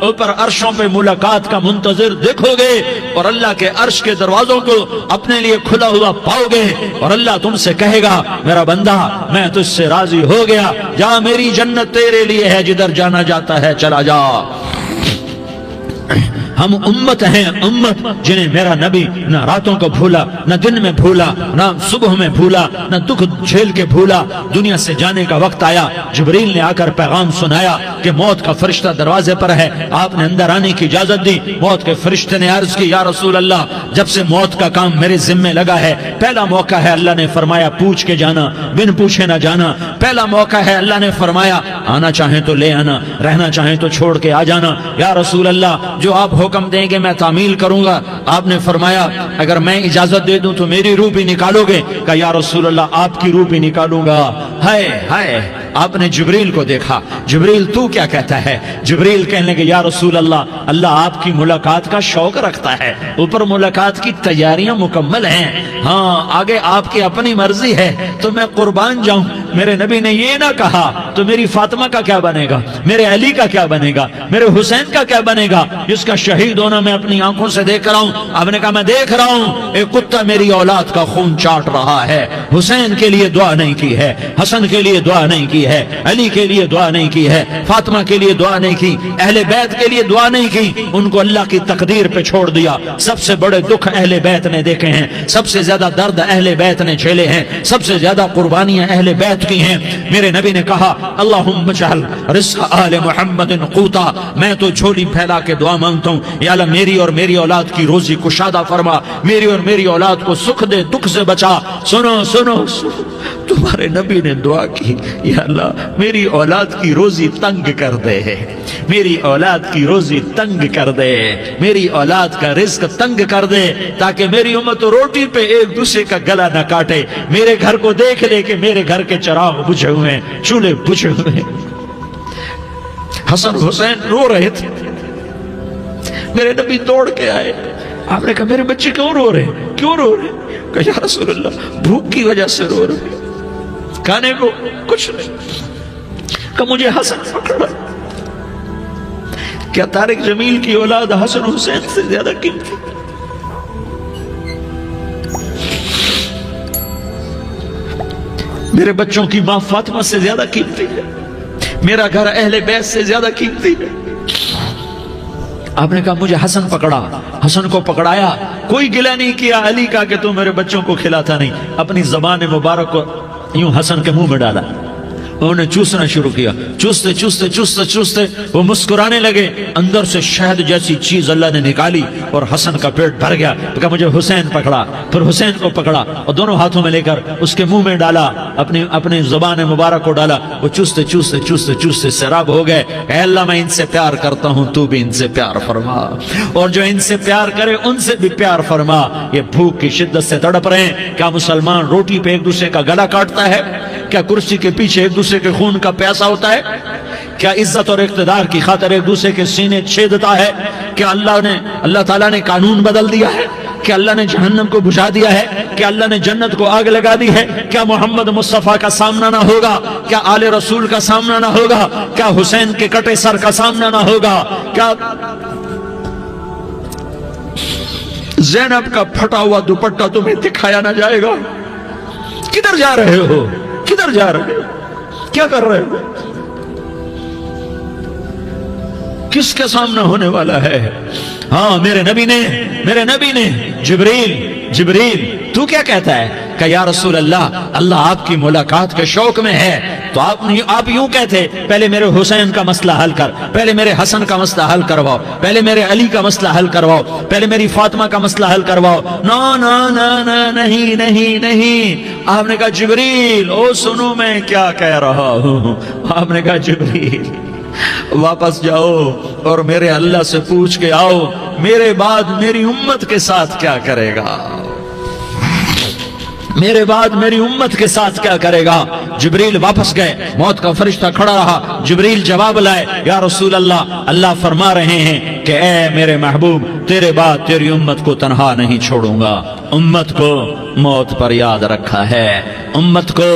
اوپر عرشوں پہ ملاقات کا منتظر دیکھو گے، اور اللہ کے عرش کے دروازوں کو اپنے لیے کھلا ہوا پاؤ گے، اور اللہ تم سے کہے گا میرا بندہ میں تجھ سے راضی ہو گیا، جا میری جنت تیرے لیے ہے، جدھر جانا جاتا ہے چلا جا۔ ہم امت ہیں، امت جنہیں میرا نبی نہ راتوں کو بھولا، نہ دن میں بھولا، نہ صبح میں بھولا، نہ دکھ جھیل کے بھولا۔ دنیا سے جانے کا وقت آیا، جبریل نے آ کر پیغام سنایا کہ موت کا فرشتہ دروازے پر ہے، آپ نے اندر آنے کی اجازت دی۔ موت کے فرشتے نے عرض کی، یا رسول اللہ، جب سے موت کا کام میرے ذمے لگا ہے، پہلا موقع ہے، اللہ نے فرمایا پوچھ کے جانا، بن پوچھے نہ جانا۔ پہلا موقع ہے، اللہ نے فرمایا آنا چاہیں تو لے آنا، رہنا چاہیں تو چھوڑ کے آ جانا۔ یا رسول اللہ، جو آپ حکم دیں گے میں تعمیل کروں گا۔ آپ نے فرمایا اگر میں اجازت دے دوں تو میری روح بھی نکالو گے؟ کہا یا رسول اللہ، آپ کی روح بھی نکالوں گا۔ ہائے ہائے، آپ نے جبریل کو دیکھا، جبریل تو کیا کہتا ہے؟ جبریل کہنے لگے یا رسول اللہ، اللہ آپ کی ملاقات کا شوق رکھتا ہے، اوپر ملاقات کی تیاریاں مکمل ہیں، ہاں آگے آپ کی اپنی مرضی ہے تو میں قربان جاؤں۔ میرے نبی نے یہ نہ کہا تو میری فاطمہ کا کیا بنے گا، میرے علی کا کیا بنے گا، میرے حسین کا کیا بنے گا، جس کا شہید ہونا میں اپنی آنکھوں سے دیکھ رہا ہوں۔ آپ نے کہا میں دیکھ رہا ہوں، ایک کتا میری اولاد کا خون چاٹ رہا ہے۔ حسین کے لیے دعا نہیں کی ہے، حسن کے لیے دعا نہیں کی ہے، علی کے لیے دعا نہیں کی ہے، فاطمہ کے لیے دعا نہیں کی، اہل بیت کے لیے دعا نہیں کی، ان کو اللہ کی تقدیر پہ چھوڑ دیا۔ سب سے بڑے دکھ اہل بیت نے دیکھے ہیں، سب سے زیادہ درد اہل بیت نے جھیلے ہیں، سب سے زیادہ قربانیاں اہل بیت کی ہیں۔ میرے نبی نے کہا اللہم اجعل رزق آل محمد قوتا، میں تو جھولی پھیلا کے دعا مانگتا ہوں، یا اللہ میری اور میری اولاد کی روزی کشادہ فرما، میری اور میری اولاد کو سکھ دے، دکھ سے بچا۔ سنو سنو سنو، تمہارے نبی نے دعا کی، یا اللہ میری اولاد کی روزی تنگ کر دے، میری اولاد کی روزی تنگ کر دے، میری اولاد کا رزق تنگ کر دے، تاکہ میری امت روٹی پہ ایک دوسرے کا گلا نہ کاٹے، میرے گھر کو دیکھ لے کہ میرے گھر کے چراغ بجھے ہوئے ہیں، چولہے بجھے ہوئے ہیں۔ حسن حسین رو رہے تھے، میرے نبی دوڑ کے آئے، آپ نے کہا میرے بچے کیوں رو رہے ہیں، کیوں رو رہے ہیں؟ کہا یا رسول اللہ بھوک کی وجہ سے رو رہے ہیں، کھانے کو کچھ نہیں۔ کہ مجھے حسن پکڑا۔ کیا طارق جمیل کی اولاد حسن حسین سے زیادہ قیمتی؟ میرے بچوں کی ماں فاطمہ سے زیادہ قیمتی ہے، میرا گھر اہل بیت سے زیادہ قیمتی ہے۔ آپ نے کہا مجھے حسن پکڑا، حسن کو پکڑایا، کوئی گلہ نہیں کیا علی کا کہ تو میرے بچوں کو کھلاتا نہیں، اپنی زبان مبارک کو یوں حسن کے منہ میں ڈالا، انہوں نے چوسنا شروع کیا، چوستے چوستے چوستے چوستے وہ مسکرانے لگے، اندر سے شہد جیسی چیز اللہ نے نکالی اور حسن کا پیٹ بھر گیا۔ تو کہا مجھے حسین پکڑا، پھر حسین کو پکڑا اور دونوں ہاتھوں میں لے کر اس کے منہ میں ڈالا، اپنی زبان مبارک کو ڈالا، وہ چوستے چوستے چوستے چوستے سیراب ہو گئے۔ اے اللہ میں ان سے پیار کرتا ہوں، تو بھی ان سے پیار فرما، اور جو ان سے پیار کرے ان سے بھی پیار فرما۔ یہ بھوک کی شدت سے تڑپ رہے ہیں، کیا مسلمان روٹی پہ ایک دوسرے کا گلا کاٹتا ہے؟ کیا کرسی کے پیچھے ایک دوسرے کے خون کا پیاسا ہوتا ہے؟ کیا عزت اور اقتدار کی خاطر ایک دوسرے کے سینے چھیدتا ہے؟ کیا اللہ تعالیٰ نے قانون بدل دیا ہے؟ کیا اللہ نے جہنم کو بجھا دیا ہے؟ کیا اللہ نے جنت کو آگ لگا دی ہے؟ کیا محمد مصطفیٰ کا سامنا نہ ہوگا؟ کیا آل رسول کا سامنا نہ ہوگا؟ کیا حسین کے کٹے سر کا سامنا نہ ہوگا؟ کیا زینب کا پھٹا ہوا دوپٹہ تمہیں دکھایا نہ جائے گا؟ کدھر جا رہے ہو؟ کدھر جا رہے ہو؟ کیا کر رہے ہو؟ کس کے سامنے ہونے والا ہے؟ ہاں میرے نبی نے جبریل تو کیا کہتا ہے؟ کہ یا رسول اللہ آپ کی ملاقات کے شوق میں ہے، تو آپ یوں کہتے پہلے میرے حسین کا مسئلہ حل کر، پہلے میرے حسن کا مسئلہ حل کرواؤ، پہلے میرے علی کا مسئلہ حل کرواؤ، پہلے میری فاطمہ کا مسئلہ حل کرواؤ۔ نہیں۔ آپ نے کہا جبریل او سنو میں کیا کہہ رہا ہوں۔ آپ نے کہا جبریل واپس جاؤ اور میرے اللہ سے پوچھ کے آؤ میرے بعد میری امت کے ساتھ کیا کرے گا، میرے بعد میری امت کے ساتھ کیا کرے گا۔ جبریل واپس گئے، موت کا فرشتہ کھڑا رہا، جبریل جواب لائے، یا رسول اللہ فرما رہے ہیں کہ اے میرے محبوب تیرے بعد تیری امت کو تنہا نہیں چھوڑوں گا، امت کو موت پر یاد رکھا ہے، امت کو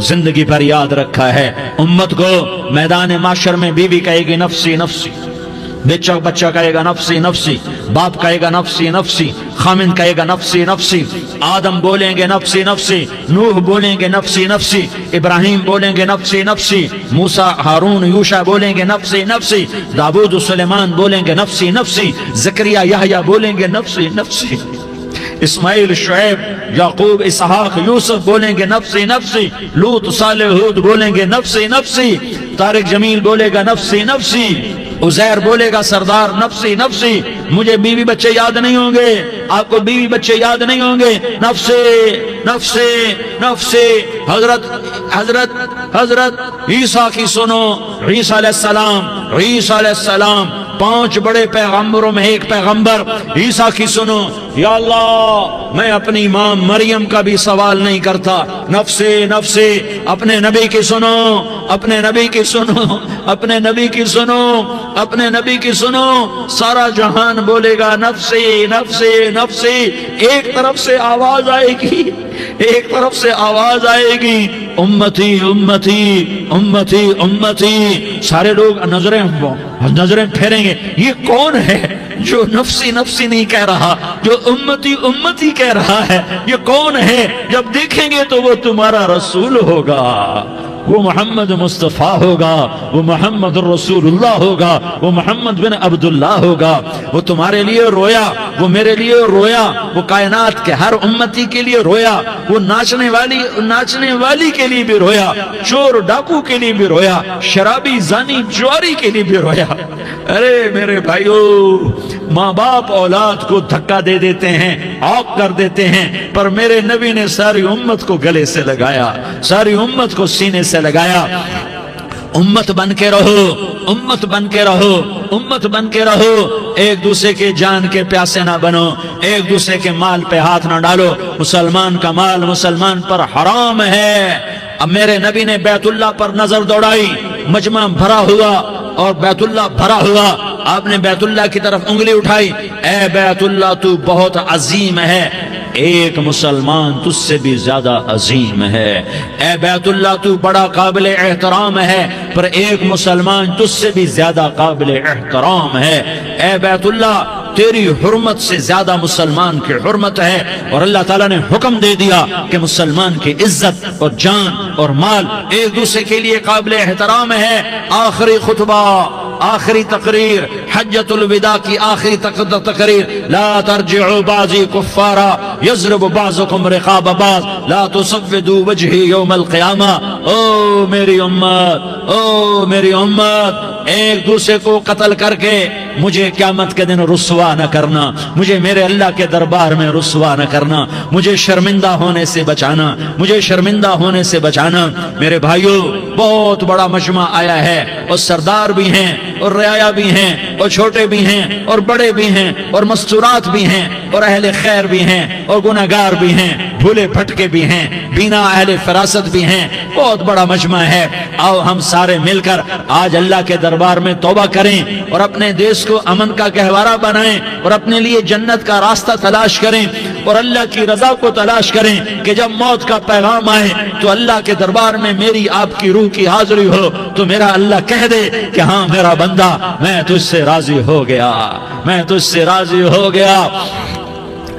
زندگی پر یاد رکھا ہے، امت کو میدان معاشر میں بیوی کہے گی نفسی نفسی، بچہ کہے گا نفسی نفسی، باپ کہے گا نفسی نفسی، خامند کہے گا نفسی نفسی، آدم بولیں گے نفسی نفسی، نوح بولیں گے نفسی نفسی، ابراہیم بولیں گے نفسی نفسی، موسیٰ ہارون یوشع بولیں گے نفسی نفسی، داؤد و سلیمان بولیں گے نفسی نفسی، زکریا یحییٰ بولیں گے نفسی نفسی، اسماعیل شعیب یعقوب اسحاق یوسف بولیں گے نفسی نفسی، لوط صالح ہود بولیں گے نفسی نفسی، طارق جمیل بولے گا نفسی نفسی، عزیر بولے گا سردار نفسی نفسی، مجھے بیوی بچے یاد نہیں ہوں گے، آپ کو بیوی بچے یاد نہیں ہوں گے، نفسی نفسی نفسی۔ حضرت عیسیٰ کی سنو، عیسیٰ علیہ السلام، عیسیٰ علیہ السلام 5 بڑے پیغمبروں میں ایک پیغمبر عیسیٰ کی سنو، یا اللہ میں اپنی ماں مریم کا بھی سوال نہیں کرتا، نفسی نفسی، اپنے نبی کی سنو، اپنے نبی کی سنو، اپنے نبی کی سنو، اپنے نبی کی سنو، سارا جہان بولے گا نفسی نفسی نفسی، ایک طرف سے آواز آئے گی، ایک طرف سے آواز آئے گی، امتی امتی امتی امتی، سارے لوگ نظریں پھیریں گے، یہ کون ہے جو نفسی نفسی نہیں کہہ رہا، جو امتی امتی کہہ رہا ہے، یہ کون ہے؟ جب دیکھیں گے تو وہ تمہارا رسول ہوگا، وہ محمد مصطفیٰ ہوگا، وہ محمد الرسول اللہ ہوگا، وہ محمد بن عبداللہ ہوگا، وہ تمہارے لیے رویا، وہ میرے لیے رویا، وہ کائنات کے ہر امتی کے لیے رویا، وہ ناچنے والی کے لیے بھی رویا، چور ڈاکو کے لیے بھی رویا، شرابی زانی جواری کے لیے بھی رویا۔ ارے میرے بھائیو، ماں باپ اولاد کو دھکا دے دیتے ہیں، عاق کر دیتے ہیں، پر میرے نبی نے ساری امت کو گلے سے لگایا، ساری امت کو سینے سے لگایا۔ امت بن کے رہو، امت بن کے رہو، امت بن کے رہو، ایک دوسرے کے جان کے پیاسے نہ بنو، ایک دوسرے کے مال پہ ہاتھ نہ ڈالو، مسلمان کا مال مسلمان پر حرام ہے۔ اب میرے نبی نے بیت اللہ پر نظر دوڑائی، مجمع بھرا ہوا اور بیت اللہ بھرا ہوا، آپ نے بیت اللہ کی طرف انگلی اٹھائی، اے بیت اللہ تو بہت عظیم ہے، ایک مسلمان تجھ سے بھی زیادہ عظیم ہے، اے بیت اللہ تو بڑا قابل احترام ہے، پر ایک مسلمان تجھ سے بھی زیادہ قابل احترام ہے، اے بیت اللہ تیری حرمت سے زیادہ مسلمان کی حرمت ہے، اور اللہ تعالیٰ نے حکم دے دیا کہ مسلمان کی عزت اور جان اور مال ایک دوسرے کے لیے قابل احترام ہے۔ آخری خطبہ، آخری تقریر، حجۃ الوداع کی آخری تقریر، لا ترجعوا بعضی کفارا یضرب بعضکم رقاب بعض لا تصودوا وجہی یوم القیامہ۔ او میری امت، او میری امت، ایک دوسرے کو قتل کر کے مجھے قیامت کے دن رسوا نہ کرنا، مجھے میرے اللہ کے دربار میں رسوا نہ کرنا، مجھے شرمندہ ہونے سے بچانا، مجھے شرمندہ ہونے سے بچانا۔ میرے بھائیو، بہت بڑا مجمع آیا ہے، اور سردار بھی ہیں اور رعایا بھی ہیں اور چھوٹے بھی ہیں اور بڑے بھی ہیں اور مستورات بھی ہیں اور اہل خیر بھی ہیں اور گناہگار بھی ہیں، بھولے بھٹکے بھی ہیں، بینا اہل فراست بھی ہیں، بہت بڑا مجمع ہے۔ آؤ ہم سارے مل کر آج اللہ کے دربار میں توبہ کریں اور اپنے دیش کو امن کا گہوارہ بنائیں اور اپنے لیے جنت کا راستہ تلاش کریں اور اللہ کی رضا کو تلاش کریں کہ جب موت کا پیغام آئے تو اللہ کے دربار میں میری آپ کی روح کی حاضری ہو تو میرا اللہ کہہ دے کہ ہاں میرا بندہ، میں تجھ سے راضی ہو گیا، میں تجھ سے راضی ہو گیا۔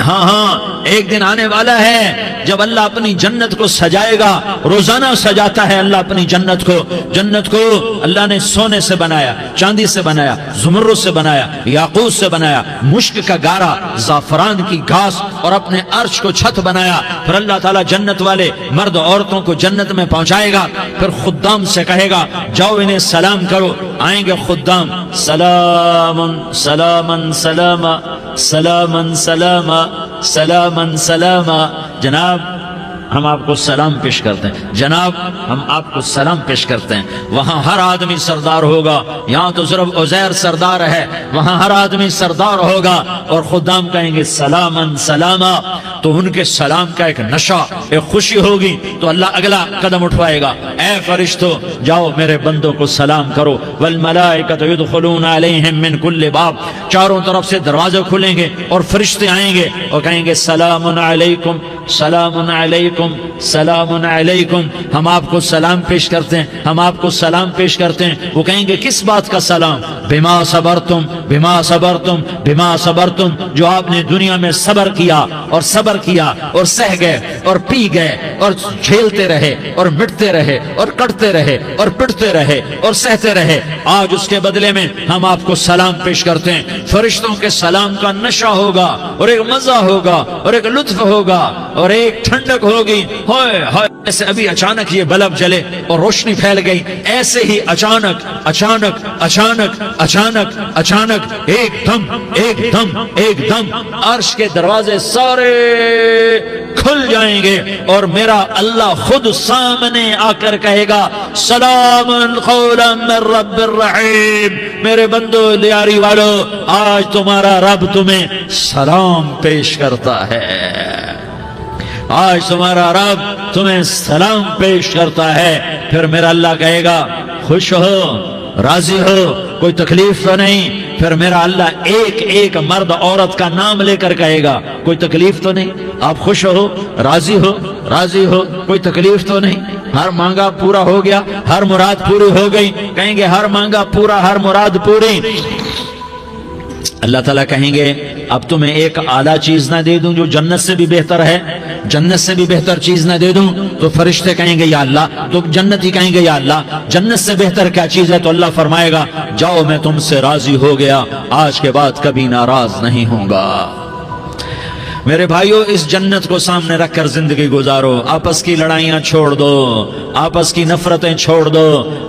ہاں ہاں، ایک دن آنے والا ہے جب اللہ اپنی جنت کو سجائے گا، روزانہ سجاتا ہے اللہ اپنی جنت کو۔ جنت کو اللہ نے سونے سے بنایا، چاندی سے بنایا، زمرد سے بنایا، یاقوت سے بنایا، مشک کا گارا، زعفران کی گھاس اور اپنے عرش کو چھت بنایا۔ پھر اللہ تعالیٰ جنت والے مرد عورتوں کو جنت میں پہنچائے گا، پھر خدام سے کہے گا جاؤ انہیں سلام کرو۔ آئیں گے خدام، سلام سلام سلام سلام سلام سلام سلام، جناب ہم آپ کو سلام پیش کرتے ہیں، جناب ہم آپ کو سلام پیش کرتے ہیں۔ وہاں ہر آدمی سردار ہوگا، یہاں تو صرف عزیر سردار ہے، وہاں ہر آدمی سردار ہوگا، اور خدام کہیں گے سلامن سلاما، تو ان کے سلام کا ایک نشہ، ایک خوشی ہوگی، تو اللہ اگلا قدم اٹھوائے گا، اے فرشتو جاؤ میرے بندوں کو سلام کرو، والملائکۃ یدخلون علیہم من کل باب، چاروں طرف سے دروازے کھلیں گے اور فرشتے آئیں گے اور کہیں گے سلام علیکم، سلام علیکم، علیکم سلام علیکم، ہم آپ کو سلام پیش کرتے ہیں، ہم آپ کو سلام پیش کرتے ہیں۔ وہ کہیں گے کس بات کا سلام؟ بما صبرتم بما صبرتم بما صبرتم، جو آپ نے دنیا میں صبر کیا اور صبر کیا اور سہ گئے اور پی گئے اور جھیلتے رہے اور مٹتے رہے اور کٹتے رہے اور پٹتے رہے اور سہتے رہے، آج اس کے بدلے میں ہم آپ کو سلام پیش کرتے ہیں۔ فرشتوں کے سلام کا نشہ ہوگا اور ایک مزہ ہوگا اور ایک لطف ہوگا اور ایک ٹھنڈک ہوگی۔ ہوئے ہوئے، ایسے ابھی اچانک یہ بلب جلے اور روشنی پھیل گئی، ایسے ہی اچانک اچانک اچانک اچانک اچانک ایک دم ایک دم ایک دم عرش کے دروازے سارے کھل جائیں گے اور میرا اللہ خود سامنے آ کر کہے گا سلام قولا من رب الرحیم، میرے بندو لیاری والو، آج تمہارا رب تمہیں سلام پیش کرتا ہے، آج تمہارا رب تمہیں سلام پیش کرتا ہے۔ پھر میرا اللہ کہے گا خوش ہو، راضی ہو، کوئی تکلیف تو نہیں؟ پھر میرا اللہ ایک ایک مرد عورت کا نام لے کر کہے گا کوئی تکلیف تو نہیں؟ آپ خوش ہو، راضی ہو، راضی ہو، کوئی تکلیف تو نہیں؟ ہر مانگا پورا ہو گیا، ہر مراد پوری ہو گئی؟ کہیں گے ہر مانگا پورا، ہر مراد پوری۔ اللہ تعالیٰ کہیں گے اب تمہیں ایک اعلیٰ چیز نہ دے دوں جو جنت سے بھی بہتر ہے؟ جنت سے بھی بہتر چیز نہ دے دوں؟ تو فرشتے کہیں گے یا اللہ، تو جنتی کہیں گے یا اللہ جنت سے بہتر کیا چیز ہے؟ تو اللہ فرمائے گا جاؤ میں تم سے راضی ہو گیا، آج کے بعد کبھی ناراض نہیں ہوں گا۔ میرے بھائیو، اس جنت کو سامنے رکھ کر زندگی گزارو، آپس کی لڑائیاں چھوڑ دو، آپس کی نفرتیں چھوڑ دو،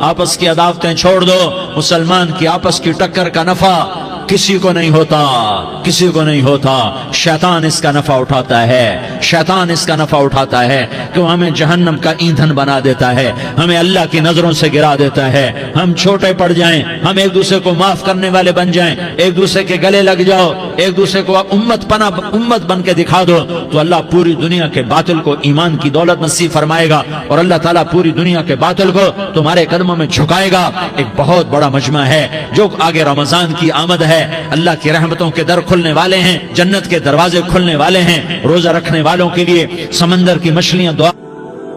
آپس کی عداوتیں چھوڑ دو۔ مسلمان کی آپس کی ٹکر کا نفع کسی کو نہیں ہوتا، کسی کو نہیں ہوتا، شیطان اس کا نفع اٹھاتا ہے، شیطان اس کا نفع اٹھاتا ہے کہ وہ ہمیں جہنم کا ایندھن بنا دیتا ہے، ہمیں اللہ کی نظروں سے گرا دیتا ہے، ہم چھوٹے پڑ جائیں، ہم ایک دوسرے کو معاف کرنے والے بن جائیں، ایک دوسرے کے گلے لگ جاؤ، ایک دوسرے کو امت بن کے دکھا دو، تو اللہ پوری دنیا کے باطل کو ایمان کی دولت نصیب فرمائے گا اور اللہ تعالیٰ پوری دنیا کے باطل کو تمہارے قدموں میں جھکائے گا۔ ایک بہت بڑا مجمع ہے جو آگے رمضان کی آمد ہے، اللہ کی رحمتوں کے در کھلنے والے ہیں، جنت کے دروازے کھلنے والے ہیں، روزہ رکھنے والوں کے لیے سمندر کی مچھلیاں دعا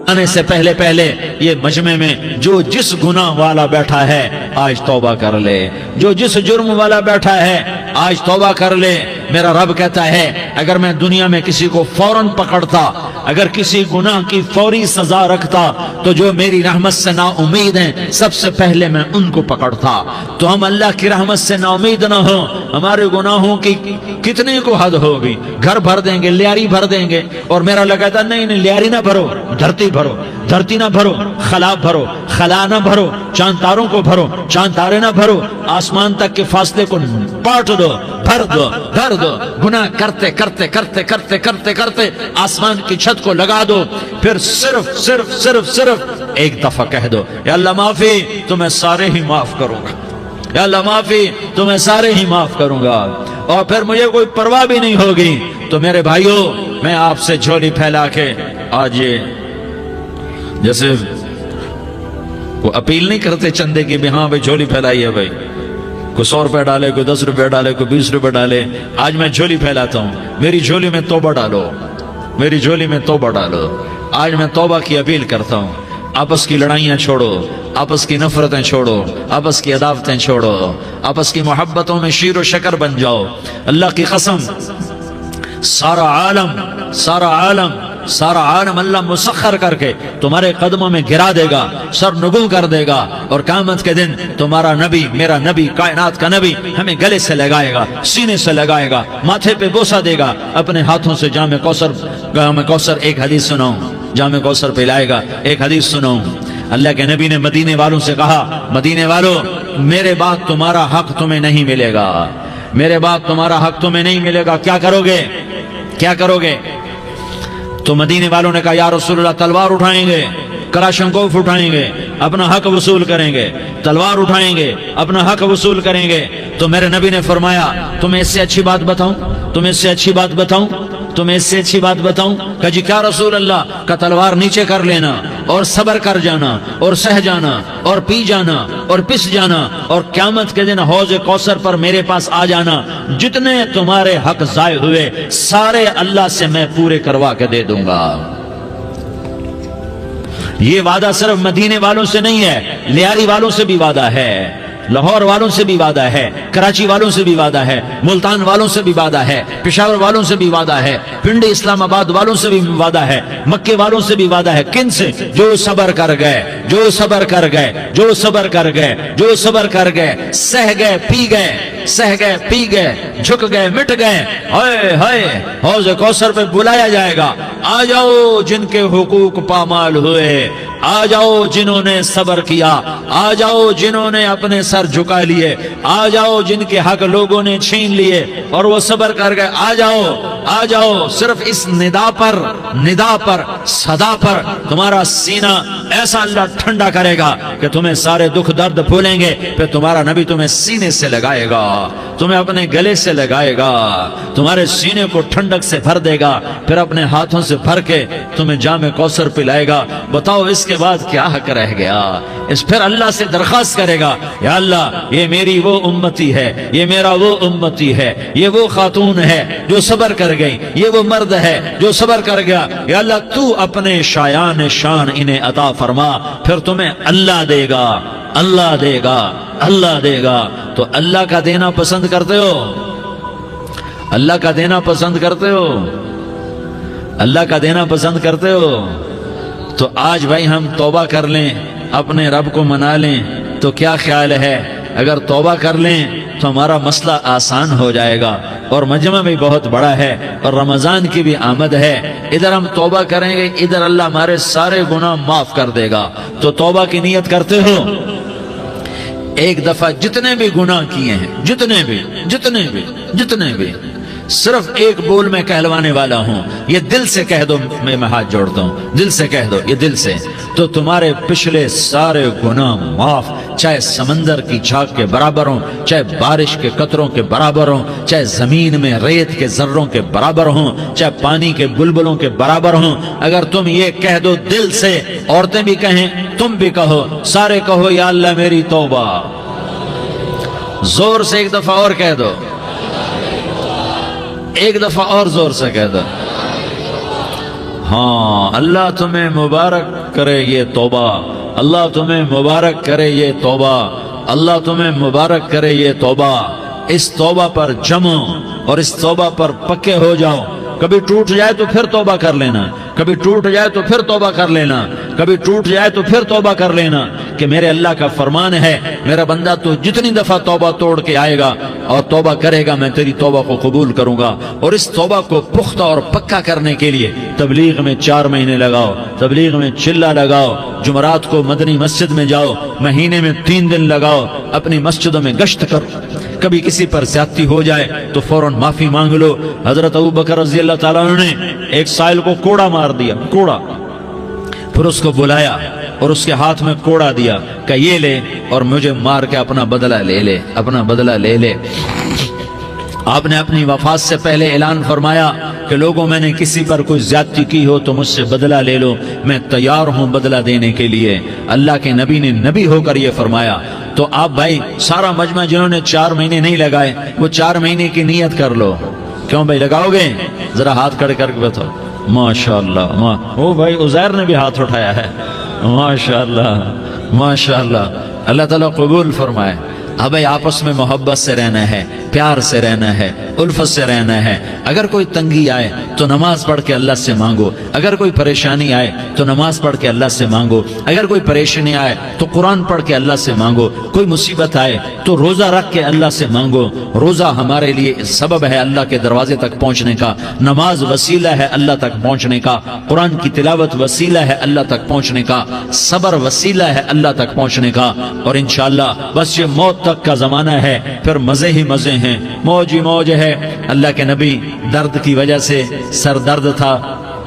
آنے سے پہلے پہلے یہ مجمع میں جو جس گناہ والا بیٹھا ہے آج توبہ کر لے، جو جس جرم والا بیٹھا ہے آج توبہ کر لے۔ میرا رب کہتا ہے اگر میں دنیا میں کسی کو فوراً پکڑتا، اگر کسی گناہ کی فوری سزا رکھتا تو جو میری رحمت سے نا امید ہیں سب سے پہلے میں ان کو پکڑتا۔ تو ہم اللہ کی رحمت سے نا امید نہ ہو، ہمارے گناہوں کی کتنے کو حد ہوگی، گھر بھر دیں گے، لیاری بھر دیں گے، اور میرا اللہ کہتا نہیں نہیں لیاری نہ بھرو، دھرتی بھرو، دھرتی نہ بھرو، خلا بھرو، خلا نہ بھرو، چاند تاروں کو بھرو، چاند تارے نہ بھرو، آسمان تک کے فاصلے کو پاٹ دو، بھر دو، بھر دو، گناہ کرتے کرتے کرتے کرتے کرتے کرتے آسمان کی چھت کو لگا دو، پھر صرف صرف صرف صرف ایک دفعہ کہہ دو یا اللہ معافی، تو میں سارے ہی معاف کروں گا، یا اللہ معافی، تو میں سارے ہی معاف کروں گا، اور پھر مجھے کوئی پرواہ بھی نہیں ہوگی۔ تو میرے بھائیو، میں آپ سے جھولی پھیلا کے آج یہ جیسے وہ اپیل نہیں کرتے چندے کی بھی ہاں بھائی جھولی پھیلائی ہے، بھائی کوئی 100 روپے ڈالے، کوئی 10 روپے ڈالے، کوئی 20 روپے ڈالے، آج میں جھولی پھیلاتا ہوں، میری جھولی میں توبہ ڈالو، میری جھولی میں توبہ ڈالو۔ آج میں توبہ کی اپیل کرتا ہوں، آپس کی لڑائیاں چھوڑو، آپس کی نفرتیں چھوڑو، آپس کی عداوتیں چھوڑو، آپس کی محبتوں میں شیر و شکر بن جاؤ۔ اللہ کی قسم، سارا عالم اللہ مسخر کر کے تمہارے قدموں میں گرا دے گا، سر نگوں کر دے گا، اور قیامت کے دن تمہارا نبی، میرا نبی، کائنات کا نبی ہمیں گلے سے لگائے گا، سینے سے لگائے گا، ماتھے پہ بوسہ دے گا، اپنے ہاتھوں سے جام کوثر ایک حدیث سناؤں، جام کوثر پلائے گا، ایک حدیث سناؤں۔ اللہ کے نبی نے مدینے والوں سے کہا، مدینے والوں میرے بعد تمہارا حق تمہیں نہیں ملے گا، میرے بعد تمہارا حق تمہیں نہیں ملے گا، کیا کرو گے؟ کیا کرو گے؟ تو مدینے والوں نے کہا یا رسول اللہ تلوار اٹھائیں گے، کراشنکوف اٹھائیں گے، اپنا حق وصول کریں گے، تلوار اٹھائیں گے، اپنا حق وصول کریں گے۔ تو میرے نبی نے فرمایا تمہیں اس سے اچھی بات بتاؤں، تمہیں اس سے اچھی بات بتاؤں، تمہیں اس سے اچھی بات بتاؤں؟ کہا جی کیا رسول اللہ؟ کا تلوار نیچے کر لینا اور صبر کر جانا اور سہ جانا اور پی جانا اور پس جانا، اور قیامت کے دن حوض کوثر پر میرے پاس آ جانا، جتنے تمہارے حق ضائع ہوئے سارے اللہ سے میں پورے کروا کے دے دوں گا۔ یہ وعدہ صرف مدینے والوں سے نہیں ہے، لیاری والوں سے بھی وعدہ ہے، لاہور والوں سے بھی وعدہ ہے، کراچی والوں سے بھی وعدہ ہے، ملتان والوں سے بھی وعدہ ہے، پشاور والوں سے بھی وعدہ ہے، پنڈی اسلام آباد والوں سے بھی وعدہ ہے، مکے والوں سے بھی وعدہ ہے۔ کن سے؟ جو صبر کر گئے، جو صبر کر گئے، جو صبر کر گئے، جو صبر کر گئے، سہ گئے پی گئے، سہ گئے پی گئے، جھک گئے مٹ گئے۔ ہائے ہائے، حوض کوثر پہ بلایا جائے گا، آ جاؤ جن کے حقوق پامال ہوئے، آ جاؤ جنہوں نے صبر کیا، آ جاؤ جنہوں نے اپنے سر جھکا لیے، آ جاؤ جن کے حق لوگوں نے چھین لیے اور وہ صبر کر گئے، آ جاؤ آ جاؤ۔ صرف اس ندا پر صدا پر تمہارا سینہ ایسا اللہ ٹھنڈا کرے گا کہ تمہیں سارے دکھ درد بھولیں گے، پھر تمہارا نبی تمہیں سینے سے لگائے گا، تمہیں اپنے گلے سے لگائے گا، تمہارے سینے کو ٹھنڈک سے بھر دے گا، پھر اپنے ہاتھوں سے بھر کے تمہیں جام کوثر پلائے گا۔ بتاؤ اس کے بعد کیا حق رہ گیا؟ اس پھر اللہ سے درخواست کرے گا، یا اللہ یہ میری وہ امتی ہے، یہ میرا وہ امتی ہے، یہ وہ خاتون ہے جو صبر کر گئی، یہ وہ مرد ہے جو صبر کر گیا، یا اللہ تو اپنے شایان شان انہیں عطا فرما، پھر تمہیں اللہ دے گا، اللہ دے گا، اللہ دے گا۔ تو اللہ کا دینا پسند کرتے ہو؟ اللہ کا دینا پسند کرتے ہو؟ اللہ کا دینا پسند کرتے ہو؟ تو آج بھائی ہم توبہ کر لیں، اپنے رب کو منا لیں، تو کیا خیال ہے اگر توبہ کر لیں تو ہمارا مسئلہ آسان ہو جائے گا، اور مجمع بھی بہت بڑا ہے اور رمضان کی بھی آمد ہے، ادھر ہم توبہ کریں گے، ادھر اللہ ہمارے سارے گناہ معاف کر دے گا۔ تو توبہ کی نیت کرتے ہو؟ ایک دفعہ جتنے بھی گناہ کیے ہیں، جتنے بھی صرف ایک بول میں کہلوانے والا ہوں، یہ دل سے کہہ دو، میں ہاتھ جوڑتا ہوں، دل سے کہہ دو، یہ دل سے، تو تمہارے پچھلے سارے گناہ معاف، چاہے سمندر کی جھاگ کے برابر ہوں، چاہے بارش کے قطروں کے برابر ہوں، چاہے زمین میں ریت کے ذروں کے برابر ہوں، چاہے پانی کے بلبلوں کے برابر ہوں۔ اگر تم یہ کہہ دو دل سے، عورتیں بھی کہیں، تم بھی کہو، سارے کہو، یا اللہ میری توبہ۔ زور سے ایک دفعہ اور کہہ دو، ایک دفعہ اور زور سے کہہ دو۔ ہاں، اللہ تمہیں مبارک کرے یہ توبہ، اللہ تمہیں مبارک کرے یہ توبہ، اللہ تمہیں مبارک کرے یہ توبہ۔ اس توبہ پر جمو اور اس توبہ پر پکے ہو جاؤ۔ کبھی ٹوٹ جائے تو پھر توبہ کر لینا، کبھی ٹوٹ جائے تو پھر توبہ کر لینا، کبھی ٹوٹ جائے تو پھر توبہ کر لینا، کہ میرے اللہ کا فرمان ہے، میرا بندہ تو جتنی دفعہ توبہ توڑ کے آئے گا اور توبہ کرے گا، میں تیری توبہ کو قبول کروں گا۔ اور اس توبہ کو پختہ اور پکا کرنے کے لیے تبلیغ میں 4 مہینے لگاؤ، تبلیغ میں چلہ لگاؤ، جمعرات کو مدنی مسجد میں جاؤ، مہینے میں 3 دن لگاؤ، اپنی مسجدوں میں گشت کرو۔ کبھی کسی پر زیادتی ہو جائے تو فوراً معافی مانگ لو۔ حضرت ابوبکر رضی اللہ تعالیٰ عنہ نے ایک سائل کو کوڑا مار دیا، کوڑا، پھر اس کو بلایا اور اس کے ہاتھ میں کوڑا دیا کہ یہ لے اور مجھے مار کے اپنا بدلہ لے لے، اپنا بدلہ لے لے۔ آپ نے اپنی وفات سے پہلے اعلان فرمایا کہ لوگوں، میں نے کسی پر کوئی زیادتی کی ہو تو مجھ سے بدلہ لے لو، میں تیار ہوں بدلہ دینے کے لیے۔ اللہ کے نبی نے نبی ہو کر یہ فرمایا۔ تو آپ بھائی سارا مجمع جنہوں نے 4 مہینے نہیں لگائے، وہ 4 مہینے کی نیت کر لو۔ کیوں بھائی لگاؤ گے؟ ذرا ہاتھ کھڑے کر کے بتاؤ۔ ماشاءاللہ، وہ بھائی عزیر نے بھی ہاتھ اٹھایا ہے، ماشاءاللہ ماشاءاللہ، اللہ تعالیٰ قبول فرمائے۔ اب آپس میں محبت سے رہنا ہے، پیار سے رہنا ہے، الفت سے رہنا ہے۔ اگر کوئی تنگی آئے تو نماز پڑھ کے اللہ سے مانگو، اگر کوئی پریشانی آئے تو نماز پڑھ کے اللہ سے مانگو، اگر کوئی پریشانی آئے تو قرآن پڑھ کے اللہ سے مانگو، کوئی مصیبت آئے تو روزہ رکھ کے اللہ سے مانگو۔ روزہ ہمارے لیے سبب ہے اللہ کے دروازے تک پہنچنے کا، نماز وسیلہ ہے اللہ تک پہنچنے کا، قرآن کی تلاوت وسیلہ ہے اللہ تک پہنچنے کا، صبر وسیلہ ہے اللہ تک پہنچنے کا۔ اور انشاءاللہ بس یہ موت تک کا زمانہ ہے، پھر مزے ہی مزے ہیں، موج ہی موج ہے۔ اللہ کے نبی درد کی وجہ سے سر درد تھا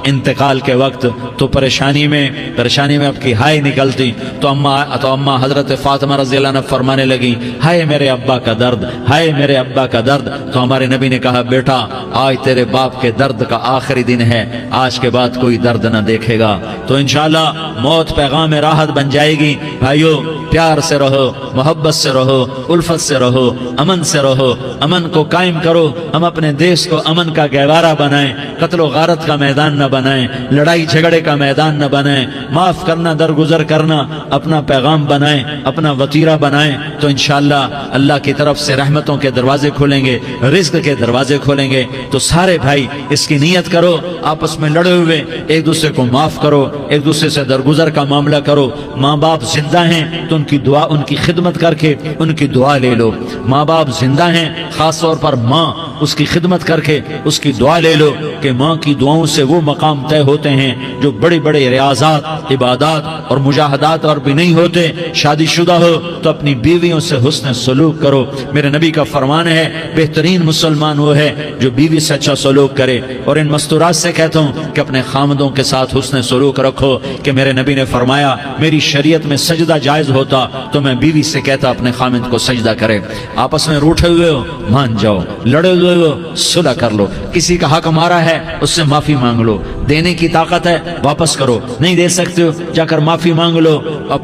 انتقال کے وقت، تو پریشانی میں اب کی ہائے نکلتی تو اما حضرت فاطمہ رضی اللہ عنہ فرمانے لگی، ہائے میرے ابا کا درد، ہائے میرے ابا کا درد۔ تو ہمارے نبی نے کہا، بیٹا آج تیرے باپ کے درد کا آخری دن ہے، آج کے بعد کوئی درد نہ دیکھے گا۔ تو انشاءاللہ موت پیغام راحت بن جائے گی۔ بھائیو پیار سے رہو، محبت سے رہو، الفت سے رہو، امن سے رہو، امن کو قائم کرو۔ ہم اپنے دیش کو امن کا گہوارہ بنائیں، قتل و غارت کا میدان نہ بنائیں، لڑائی جھگڑے کا میدان نہ بنائیں، معاف کرنا، درگزر کرنا اپنا پیغام بنائیں، اپنا وتیرہ بنائیں، تو انشاءاللہ اللہ کی طرف سے رحمتوں کے دروازے کھولیں گے، رزق کے دروازے کھولیں گے۔ تو سارے بھائی اس کی نیت کرو، آپس میں لڑے ہوئے ایک دوسرے کو معاف کرو، ایک دوسرے سے درگزر کا معاملہ کرو۔ ماں باپ زندہ ہیں تو ان کی دعا، ان کی خدمت کر کے ان کی دعا لے لو۔ ماں باپ زندہ ہیں، خاص طور پر ماں، اس کی خدمت کر کے اس کی دعا لے لو کہ ماں کی دعاؤں سے وہ مقام طے ہوتے ہیں جو بڑے بڑے ریاضات، عبادات اور مجاہدات اور بھی نہیں ہوتے۔ شادی شدہ ہو تو اپنی بیویوں سے حسن سلوک کرو۔ میرے نبی کا فرمان ہے بہترین مسلمان وہ ہے جو بیوی سے اچھا سلوک کرے۔ اور ان مستورات سے کہتا ہوں کہ اپنے خامدوں کے ساتھ حسن سلوک رکھو، کہ میرے نبی نے فرمایا میری شریعت میں سجدہ جائز ہوتا تو میں بیوی سے کہتا اپنے خامد کو سجدہ کرے۔ آپس میں روٹھے ہوئے ہو مان جاؤ، لڑے ہوئے ہو صلح کر لو، کسی کا حق مارا ہے اس سے معافی مانگ لو، دینے کی طاقت ہے واپس کرو، نہیں دے سکتے ہو جا کر معافی مانگ لو، اور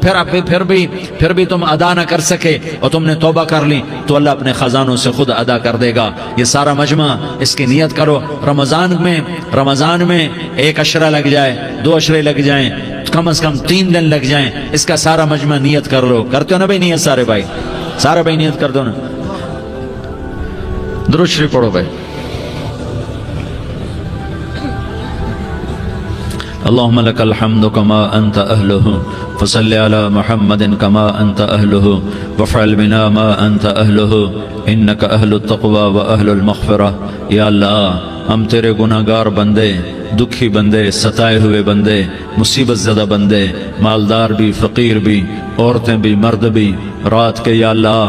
پھر بھی تم ادا نہ کر سکے اور تم نے توبہ کر لی تو اللہ اپنے خزانوں سے خود ادا کر دے گا۔ یہ سارا مجمع اس کی نیت کرو۔ رمضان میں 1 عشرہ لگ جائے، 2 عشرے لگ جائیں، کم از کم 3 دن لگ جائیں، اس کا سارا مجمع نیت کر لو۔ کرتے ہو نا بھائی نیت؟ سارے بھائی نیت کر دو نا۔ درود شریف پڑھو بھائی۔ اللهم لك الحمد كما أنت أهله فصل على محمد كما أنت أهله وفعل بنا ما أنت أهله إنك أهل التقوى وأهل المغفرة۔ یا اللہ ہم تیرے گناہگار بندے، دکھی بندے، ستائے ہوئے بندے، مصیبت زدہ بندے، مالدار بھی، فقیر بھی، عورتیں بھی، مرد بھی، رات کے یا اللہ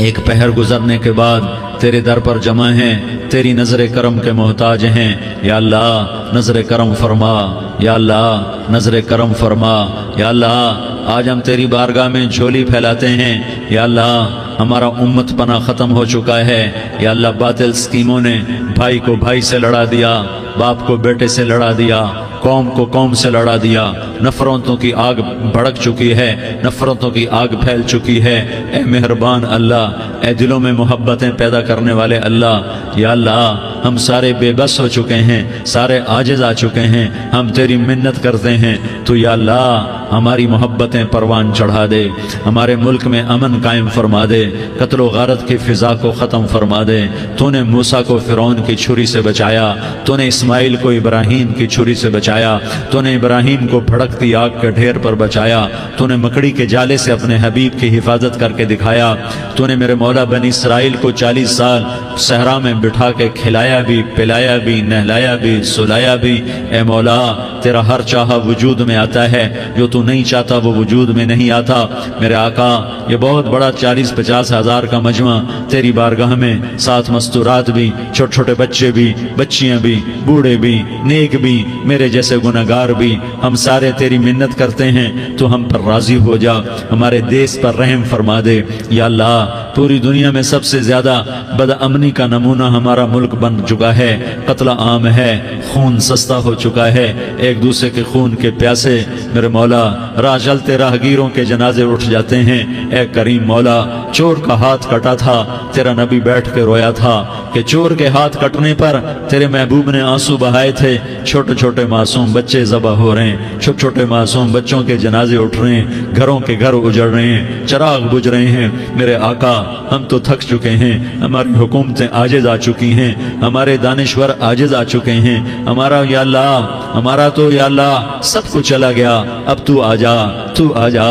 ایک پہر گزرنے کے بعد تیرے در پر جمع ہیں، تیری نظر کرم کے محتاج ہیں۔ یا اللہ نظر کرم فرما، یا اللہ نظر کرم فرما۔ یا اللہ آج ہم تیری بارگاہ میں جھولی پھیلاتے ہیں۔ یا اللہ ہمارا امت پناہ ختم ہو چکا ہے۔ یا اللہ باطل سکیموں نے بھائی کو بھائی سے لڑا دیا، باپ کو بیٹے سے لڑا دیا، قوم کو قوم سے لڑا دیا، نفرتوں کی آگ بھڑک چکی ہے، نفرتوں کی آگ پھیل چکی ہے۔ اے مہربان اللہ، اے دلوں میں محبتیں پیدا کرنے والے اللہ، یا اللہ ہم سارے بے بس ہو چکے ہیں، سارے عاجز آ چکے ہیں، ہم تیری منت کرتے ہیں تو یا اللہ ہماری محبتیں پروان چڑھا دے، ہمارے ملک میں امن قائم فرما دے، قتل و غارت کی فضا کو ختم فرما دے۔ تو نے موسیٰ کو فرعون کی چھری سے بچایا، تو نے اسماعیل کو ابراہیم کی چھری سے بچایا، تو نے ابراہیم کو بھڑکتی آگ کے ڈھیر پر بچایا، تو نے مکڑی کے جالے سے اپنے حبیب کی حفاظت کر کے دکھایا، تو نے میرے مولا بنی اسرائیل کو 40 سال صحرا میں بٹھا کے کھلایا بھی، پلایا بھی، نہلایا بھی، سلایا بھی۔ اے مولا تیرا ہر چاہا وجود میں آتا ہے، جو تو نہیں چاہتا وہ وجود میں نہیں آتا۔ میرے آقا یہ بہت بڑا 40-50 ہزار کا مجمع تیری بارگاہ میں، ساتھ مستورات بھی، چھوٹے چھوٹے بچے بھی، بچیاں بھی، بوڑھے بھی، نیک بھی، میرے جیسے گناہگار بھی، ہم سارے تیری منت کرتے ہیں تو ہم پر راضی ہو جا، ہمارے دیس پر رحم فرما دے۔ یا اللہ پوری دنیا میں سب سے زیادہ بد امنی کا نمونہ ہمارا ملک بن چکا ہے، قتل عام ہے، خون سستا ہو چکا ہے، ایک دوسرے کے خون کے پیاسے میرے مولا راہ چلتے راہگیروں کے جنازے اٹھ جاتے ہیں۔ اے کریم مولا چور کا ہاتھ کٹا تھا، تیرا نبی بیٹھ کے رویا تھا کہ چور کے ہاتھ کٹنے پر تیرے محبوب نے آنسو بہائے تھے، چھوٹے چھوٹے معصوم بچے ذبح ہو رہے ہیں، چھوٹے چھوٹے معصوم بچوں کے جنازے اٹھ رہے ہیں، گھروں کے گھر اجڑ رہے ہیں، چراغ بجھ رہے ہیں۔ میرے آقا ہم تو تھک چکے ہیں، ہماری حکومتیں عاجز آ چکی ہیں، ہمارے دانشور عاجز آ چکے ہیں، ہمارا یا اللہ ہمارا تو یا اللہ سب کچھ چلا گیا، اب تو آجا، تو آجا،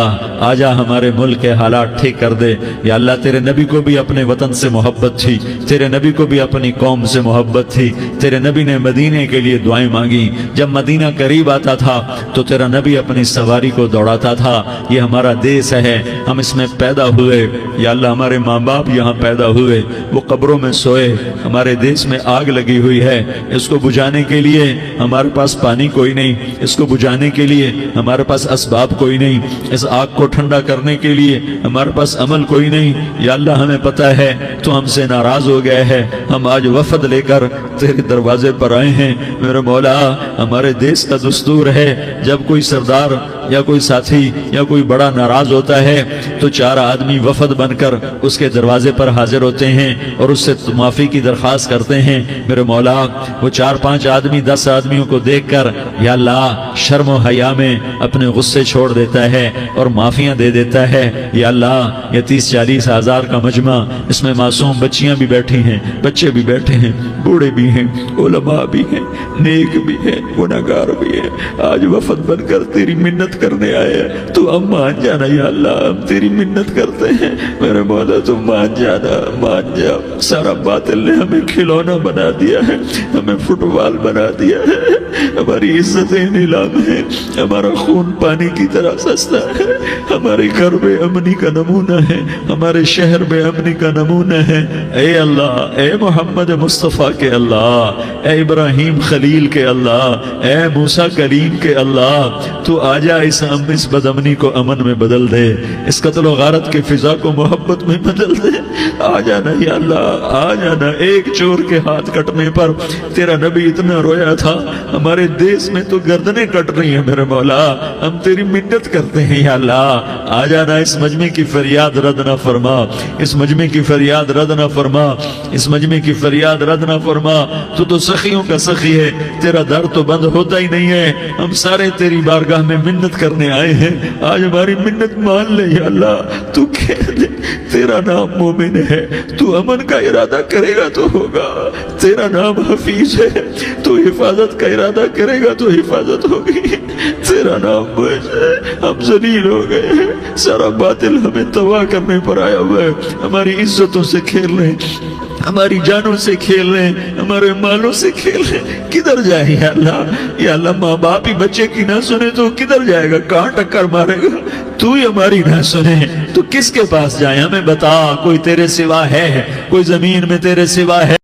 آجا ہمارے ملک کے حالات ٹھیک کر دے۔ یا اللہ تیرے نبی کو بھی اپنے وطن سے محبت تھی، تیرے نبی کو بھی اپنی قوم سے محبت تھی، تیرے نبی نے مدینے کے لیے دعائیں مانگی، جب مدینہ قریب آتا تھا تو تیرا نبی اپنی سواری کو دوڑاتا تھا۔ یہ ہمارا دیس ہے، ہم اس میں پیدا ہوئے، یا اللہ ہمارے ماں باپ یہاں پیدا ہوئے، وہ قبروں میں سوئے، ہمارے دیس میں آگ لگی ہوئی ہے، اس کو بجھانے کے لیے ہمارے پاس پانی کوئی نہیں، اس کو بجھانے کے لیے ہمارے پاس اسباب کوئی نہیں، اس آگ کو ٹھنڈا کرنے کے لیے ہمارے پاس عمل کوئی نہیں۔ یا اللہ ہمیں پتہ ہے تو ہم سے ناراض ہو گئے ہے، ہم آج وفد لے کر تیرے دروازے پر آئے ہیں۔ میرے مولا ہمارے دیس کا دستور ہے جب کوئی سردار یا کوئی ساتھی یا کوئی بڑا ناراض ہوتا ہے تو 4 آدمی وفد بن کر اس کے دروازے پر حاضر ہوتے ہیں اور اس سے معافی کی درخواست کرتے ہیں. میرے مولا وہ 4-5 آدمی 10 آدمیوں کو دیکھ کر یا اللہ شرم و حیا میں اپنے غصے چھوڑ دیتا ہے اور معافیاں دے دیتا ہے. یا اللہ یہ 30-40 ہزار کا مجمع، اس میں معصوم بچیاں بھی بیٹھی ہیں، بچے بھی بیٹھے ہیں، بوڑھے بھی ہیں، علماء بھی ہیں، نیک بھی ہیں، گناہگار بھی ہیں. آج وفد بن کر تیری منت کرنے آئے ہیں، تو ہم مان جانا یا اللہ، ہم تیری منت کرتے ہیں. میرے مولا تم مان جانا، مان جا. سارا باطل نے ہمیں کھلونا بنا دیا ہے، ہمیں فٹ بال بنا دیا ہے، ہماری عزتیں نیلام ہیں، ہمارا خون پانی کی طرح سستا ہے، ہمارے گھر بے امنی کا نمونہ ہے، ہمارے شہر بے امنی کا نمونہ ہے. اے اللہ، اے محمد مصطفیٰ کے اللہ، اے ابراہیم خلیل کے اللہ، اے موسیٰ کلیم کے اللہ، تو آجا اس بد امنی کو امن میں بدل دے، اس قتل و غارت کے فضا کو محبت میں بدل دے. آ جانا یا اللہ، آ جانا. ایک چور کے ہاتھ کٹنے پر تیرا نبی اتنا رویا تھا، ہمارے دیس میں تو گردنیں کٹ رہی ہیں. میرے مولا ہم تیری منت کرتے ہیں یا اللہ، آ جانا. اس مجمع کی فریاد رد نہ فرما، اس مجمع کی فریاد رد نہ فرما، اس مجمع کی فریاد رد نہ فرما. تو سخیوں کا سخی ہے، تیرا در تو بند ہوتا ہی نہیں ہے. ہم سارے تیری بارگاہ میں منت کرنے آئے ہیں، آج ہماری منت مان لے یا اللہ. تو کہہ دے تیرا نام مومن ہے، تو امن کا ارادہ کرے گا تو ہوگا. تیرا نام حفیظ ہے، تو حفاظت کا ارادہ کرے گا تو حفاظت ہوگی. تیرا نام مجھ ہے، ہم ذلیل ہو گئے ہیں، سارا باطل ہمیں تباہ کرنے پر آیا ہوا ہے. ہماری عزتوں سے کھیل رہے ہیں، ہماری جانوں سے کھیل رہے ہیں، ہمارے مالوں سے کھیل رہے ہیں. کدھر جائے یا اللہ؟ یا اللہ ماں باپ ہی بچے کی نہ سنے تو کدھر جائے گا؟ کہاں ٹکر مارے گا؟ تو ہی ہماری نہ سنے تو کس کے پاس جائے؟ ہمیں بتا. کوئی تیرے سوا ہے؟ کوئی زمین میں تیرے سوا ہے؟